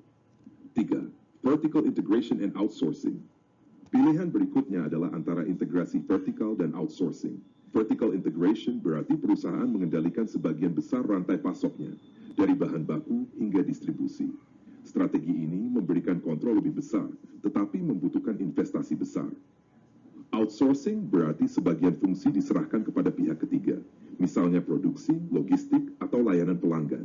3. Vertical integration and outsourcing. Pilihan berikutnya adalah antara integrasi vertikal dan outsourcing. Vertical integration berarti perusahaan mengendalikan sebagian besar rantai pasoknya, dari bahan baku hingga distribusi. Strategi ini memberikan kontrol lebih besar, tetapi membutuhkan investasi besar. Outsourcing berarti sebagian fungsi diserahkan kepada pihak ketiga, misalnya produksi, logistik, atau layanan pelanggan.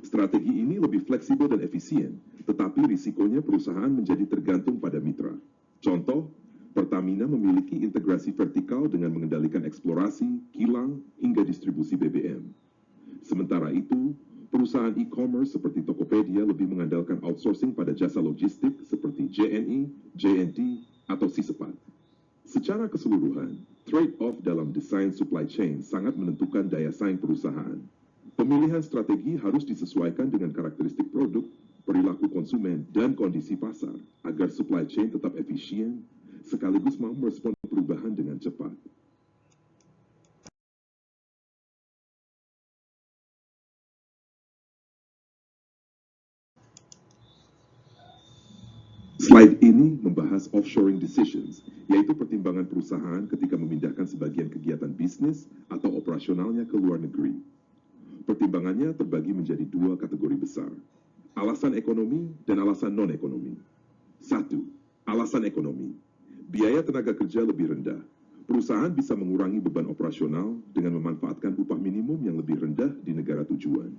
Strategi ini lebih fleksibel dan efisien, tetapi risikonya perusahaan menjadi tergantung pada mitra. Contoh, Pertamina memiliki integrasi vertikal dengan mengendalikan eksplorasi, kilang, hingga distribusi BBM. Sementara itu, perusahaan e-commerce seperti Tokopedia lebih mengandalkan outsourcing pada jasa logistik seperti JNE, JNT, atau Sisepat. Secara keseluruhan, trade-off dalam desain supply chain sangat menentukan daya saing perusahaan. Pemilihan strategi harus disesuaikan dengan karakteristik produk, perilaku konsumen, dan kondisi pasar, agar supply chain tetap efisien, sekaligus mampu merespon perubahan dengan cepat. Slide ini membahas offshoring decisions, yaitu pertimbangan perusahaan ketika memindahkan sebagian kegiatan bisnis atau operasionalnya ke luar negeri. Pertimbangannya terbagi menjadi dua kategori besar, alasan ekonomi dan alasan non-ekonomi. 1. Alasan ekonomi. Biaya tenaga kerja lebih rendah. Perusahaan bisa mengurangi beban operasional dengan memanfaatkan upah minimum yang lebih rendah di negara tujuan.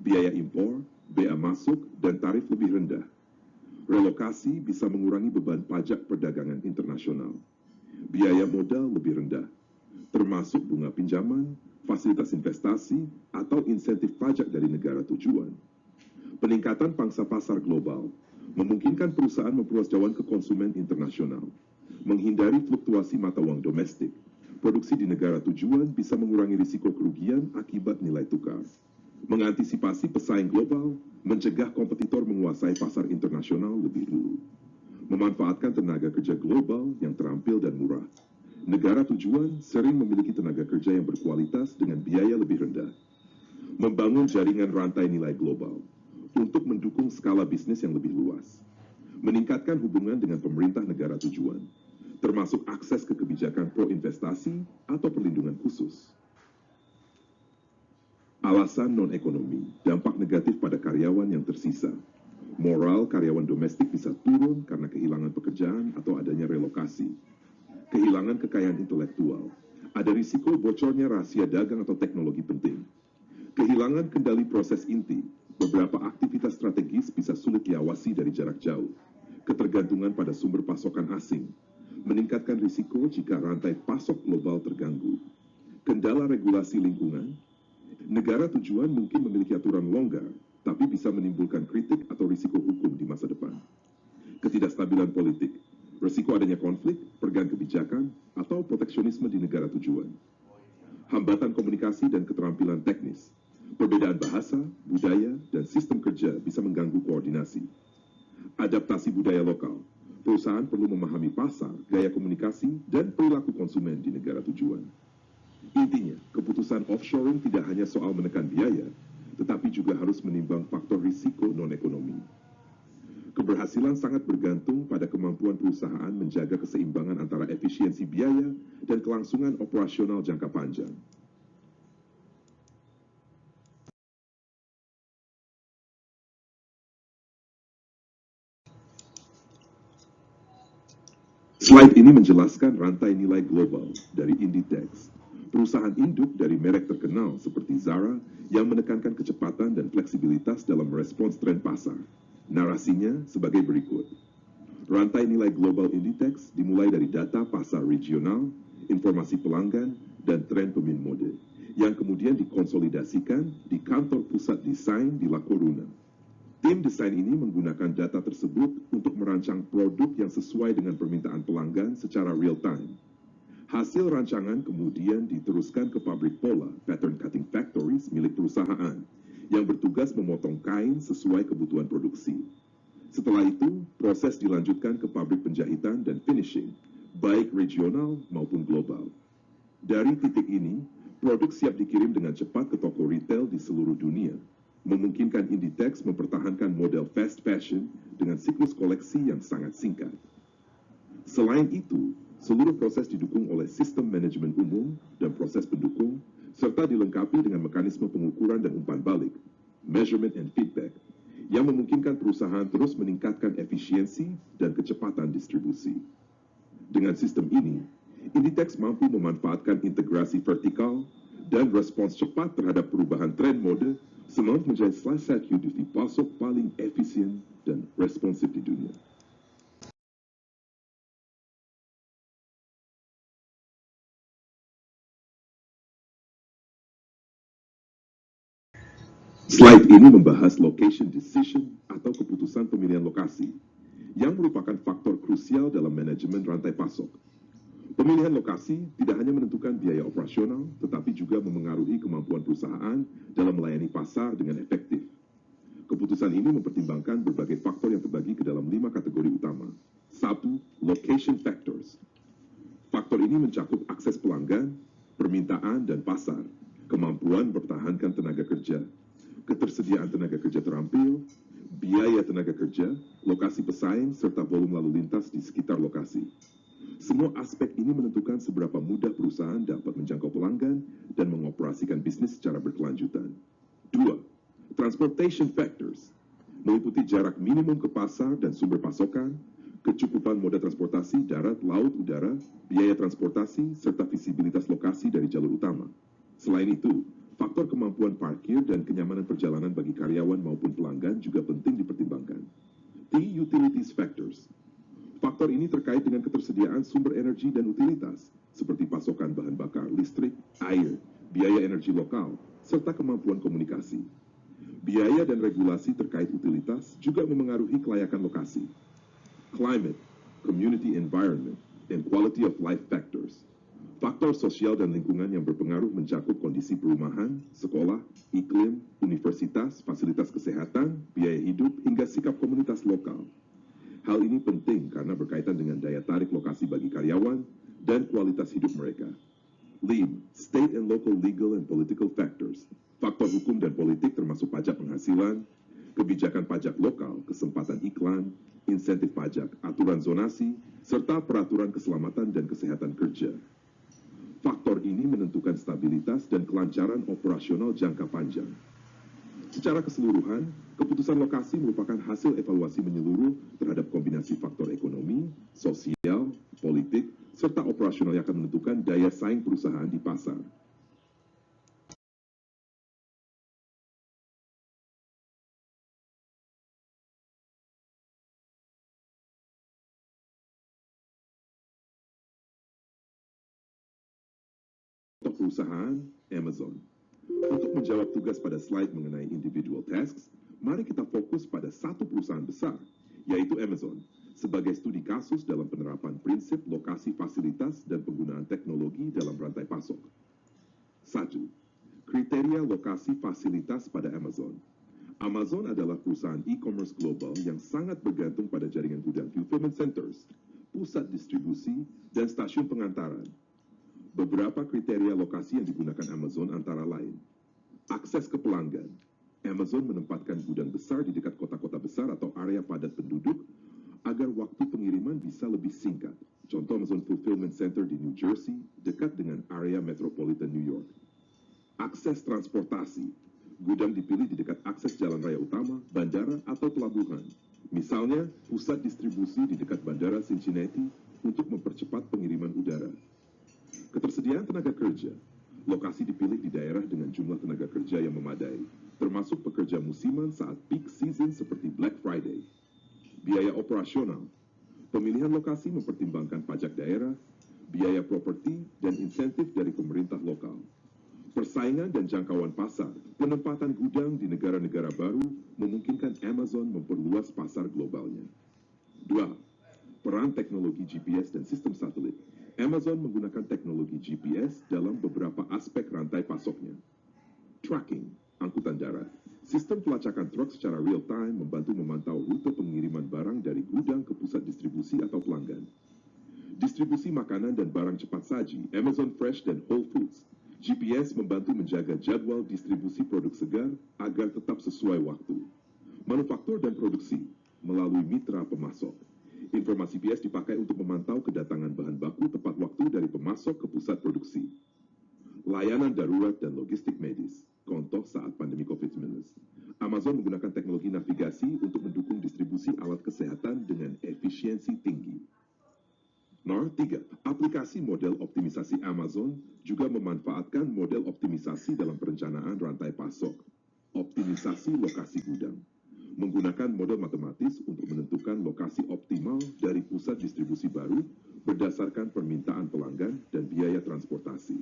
Biaya impor, bea masuk, dan tarif lebih rendah. Relokasi bisa mengurangi beban pajak perdagangan internasional. Biaya modal lebih rendah, termasuk bunga pinjaman, fasilitas investasi, atau insentif pajak dari negara tujuan. Peningkatan pangsa pasar global memungkinkan perusahaan memperluas jangkauan ke konsumen internasional. Menghindari fluktuasi mata uang domestik, produksi di negara tujuan bisa mengurangi risiko kerugian akibat nilai tukar. Mengantisipasi pesaing global, mencegah kompetitor menguasai pasar internasional lebih dulu. Memanfaatkan tenaga kerja global yang terampil dan murah. Negara tujuan sering memiliki tenaga kerja yang berkualitas dengan biaya lebih rendah. Membangun jaringan rantai nilai global untuk mendukung skala bisnis yang lebih luas. Meningkatkan hubungan dengan pemerintah negara tujuan, termasuk akses ke kebijakan pro-investasi atau perlindungan khusus. Alasan non-ekonomi, dampak negatif pada karyawan yang tersisa. Moral karyawan domestik bisa turun karena kehilangan pekerjaan atau adanya relokasi. Kehilangan kekayaan intelektual. Ada risiko bocornya rahasia dagang atau teknologi penting. Kehilangan kendali proses inti. Beberapa aktivitas strategis bisa sulit diawasi dari jarak jauh. Ketergantungan pada sumber pasokan asing. Meningkatkan risiko jika rantai pasok global terganggu. Kendala regulasi lingkungan. Negara tujuan mungkin memiliki aturan longgar, tapi bisa menimbulkan kritik atau risiko hukum di masa depan. Ketidakstabilan politik. Risiko adanya konflik, pergang kebijakan, atau proteksionisme di negara tujuan. Hambatan komunikasi dan keterampilan teknis. Perbedaan bahasa, budaya, dan sistem kerja bisa mengganggu koordinasi. Adaptasi budaya lokal. Perusahaan perlu memahami pasar, gaya komunikasi, dan perilaku konsumen di negara tujuan. Intinya, keputusan offshoring tidak hanya soal menekan biaya, tetapi juga harus menimbang faktor risiko non-ekonomi. Keberhasilan sangat bergantung pada kemampuan perusahaan menjaga keseimbangan antara efisiensi biaya dan kelangsungan operasional jangka panjang. Slide ini menjelaskan rantai nilai global dari Inditex, perusahaan induk dari merek terkenal seperti Zara yang menekankan kecepatan dan fleksibilitas dalam merespons tren pasar. Narasinya sebagai berikut. Rantai nilai global Inditex dimulai dari data pasar regional, informasi pelanggan, dan tren pemain mode, yang kemudian dikonsolidasikan di kantor pusat desain di La Coruna. Tim desain ini menggunakan data tersebut untuk merancang produk yang sesuai dengan permintaan pelanggan secara real-time. Hasil rancangan kemudian diteruskan ke pabrik pola, pattern cutting factories milik perusahaan, yang bertugas memotong kain sesuai kebutuhan produksi. Setelah itu, proses dilanjutkan ke pabrik penjahitan dan finishing, baik regional maupun global. Dari titik ini, produk siap dikirim dengan cepat ke toko retail di seluruh dunia. memungkinkan Inditex mempertahankan model fast fashion dengan siklus koleksi yang sangat singkat. Selain itu, seluruh proses didukung oleh sistem manajemen umum dan proses pendukung, serta dilengkapi dengan mekanisme pengukuran dan umpan balik, measurement and feedback, yang memungkinkan perusahaan terus meningkatkan efisiensi dan kecepatan distribusi. Dengan sistem ini, Inditex mampu memanfaatkan integrasi vertikal dan respons cepat terhadap perubahan tren mode, semua menjadi salah satu divisi pasok paling efisien dan responsif di dunia. Slide ini membahas location decision atau keputusan pemilihan lokasi, yang merupakan faktor krusial dalam manajemen rantai pasok. Pemilihan lokasi tidak hanya menentukan biaya operasional, tetapi juga memengaruhi kemampuan perusahaan dalam melayani pasar dengan efektif. Keputusan ini mempertimbangkan berbagai faktor yang terbagi ke dalam 5 kategori utama. 1. Location factors. Faktor ini mencakup akses pelanggan, permintaan dan pasar, kemampuan mempertahankan tenaga kerja, ketersediaan tenaga kerja terampil, biaya tenaga kerja, lokasi pesaing, serta volume lalu lintas di sekitar lokasi. Semua aspek ini menentukan seberapa mudah perusahaan dapat menjangkau pelanggan dan mengoperasikan bisnis secara berkelanjutan. 2. Transportation factors meliputi jarak minimum ke pasar dan sumber pasokan, kecukupan moda transportasi darat, laut, udara, biaya transportasi, serta visibilitas lokasi dari jalur utama. Selain itu, faktor kemampuan parkir dan kenyamanan perjalanan bagi karyawan maupun pelanggan juga penting dipertimbangkan. 3. Utilities factors. Faktor ini terkait dengan ketersediaan sumber energi dan utilitas, seperti pasokan bahan bakar listrik, air, biaya energi lokal, serta kemampuan komunikasi. Biaya dan regulasi terkait utilitas juga memengaruhi kelayakan lokasi. Climate, community environment, and quality of life factors. Faktor sosial dan lingkungan yang berpengaruh mencakup kondisi perumahan, sekolah, iklim, universitas, fasilitas kesehatan, biaya hidup, hingga sikap komunitas lokal. Hal ini penting karena berkaitan dengan daya tarik lokasi bagi karyawan dan kualitas hidup mereka. LEAM, State and Local Legal and Political Factors. Faktor hukum dan politik termasuk pajak penghasilan, kebijakan pajak lokal, kesempatan iklan, insentif pajak, aturan zonasi, serta peraturan keselamatan dan kesehatan kerja. Faktor ini menentukan stabilitas dan kelancaran operasional jangka panjang. Secara keseluruhan, keputusan lokasi merupakan hasil evaluasi menyeluruh terhadap kombinasi faktor ekonomi, sosial, politik, serta operasional yang akan menentukan daya saing perusahaan di pasar. Perusahaan Amazon. Untuk menjawab tugas pada slide mengenai individual tasks, mari kita fokus pada satu perusahaan besar, yaitu Amazon, sebagai studi kasus dalam penerapan prinsip lokasi fasilitas dan penggunaan teknologi dalam rantai pasok. 1. Kriteria lokasi fasilitas pada Amazon. Amazon adalah perusahaan e-commerce global yang sangat bergantung pada jaringan gudang fulfillment centers, pusat distribusi, dan stasiun pengantaran. Beberapa kriteria lokasi yang digunakan Amazon antara lain: akses ke pelanggan. Amazon menempatkan gudang besar di dekat kota-kota besar atau area padat penduduk agar waktu pengiriman bisa lebih singkat. Contoh Amazon Fulfillment Center di New Jersey, dekat dengan area metropolitan New York. Akses transportasi. Gudang dipilih di dekat akses jalan raya utama, bandara, atau pelabuhan. Misalnya, pusat distribusi di dekat Bandara Cincinnati untuk mempercepat pengiriman udara. Ketersediaan tenaga kerja. Lokasi dipilih di daerah dengan jumlah tenaga kerja yang memadai, termasuk pekerja musiman saat peak season seperti Black Friday. Biaya operasional. Pemilihan lokasi mempertimbangkan pajak daerah, biaya properti, dan insentif dari pemerintah lokal. Persaingan dan jangkauan pasar. Penempatan gudang di negara-negara baru memungkinkan Amazon memperluas pasar globalnya. 2. Peran teknologi GPS dan sistem satelit. Amazon menggunakan teknologi GPS dalam beberapa aspek rantai pasoknya. Tracking, angkutan darat. Sistem pelacakan truk secara real-time membantu memantau rute pengiriman barang dari gudang ke pusat distribusi atau pelanggan. Distribusi makanan dan barang cepat saji, Amazon Fresh dan Whole Foods, GPS membantu menjaga jadwal distribusi produk segar agar tetap sesuai waktu. Manufaktur dan produksi melalui mitra pemasok. Informasi GPS dipakai untuk memantau kedatangan bahan baku tepat waktu dari pemasok ke pusat produksi. Layanan darurat dan logistik medis, contoh saat pandemi COVID-19. Amazon menggunakan teknologi navigasi untuk mendukung distribusi alat kesehatan dengan efisiensi tinggi. Nomor 3, aplikasi model optimisasi Amazon juga memanfaatkan model optimisasi dalam perencanaan rantai pasok. Optimisasi lokasi gudang. Menggunakan model matematis untuk menentukan lokasi optimal dari pusat distribusi baru berdasarkan permintaan pelanggan dan biaya transportasi.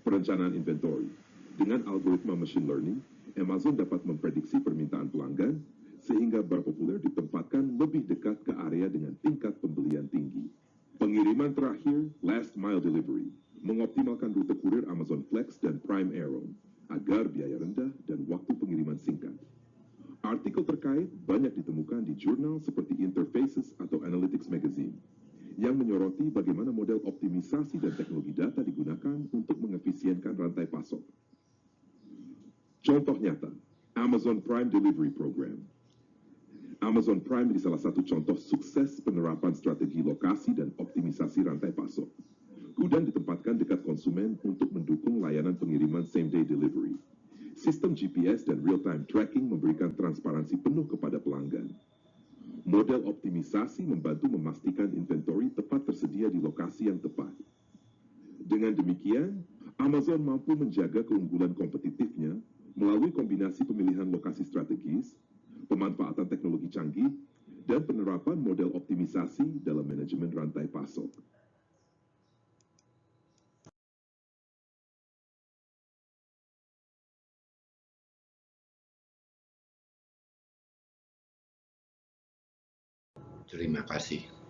Perencanaan inventory. Dengan algoritma machine learning, Amazon dapat memprediksi permintaan pelanggan sehingga barang populer ditempatkan lebih dekat ke area dengan tingkat pembelian tinggi. Pengiriman terakhir, last mile delivery, mengoptimalkan rute kurir Amazon Flex dan Prime Arrow agar biaya rendah dan waktu pengiriman singkat. Artikel terkait banyak ditemukan di jurnal seperti Interfaces atau Analytics Magazine yang menyoroti bagaimana model optimisasi dan teknologi data digunakan untuk mengefisienkan rantai pasok. Contoh nyata, Amazon Prime Delivery Program. Amazon Prime menjadi salah satu contoh sukses penerapan strategi lokasi dan optimisasi rantai pasok. Gudang ditempatkan dekat konsumen untuk mendukung layanan pengiriman same-day delivery. Sistem GPS dan real-time tracking memberikan transparansi penuh kepada pelanggan. Model optimisasi membantu memastikan inventory tepat tersedia di lokasi yang tepat. Dengan demikian, Amazon mampu menjaga keunggulan kompetitifnya melalui kombinasi pemilihan lokasi strategis, pemanfaatan teknologi canggih, dan penerapan model optimisasi dalam manajemen rantai pasok. Terima kasih.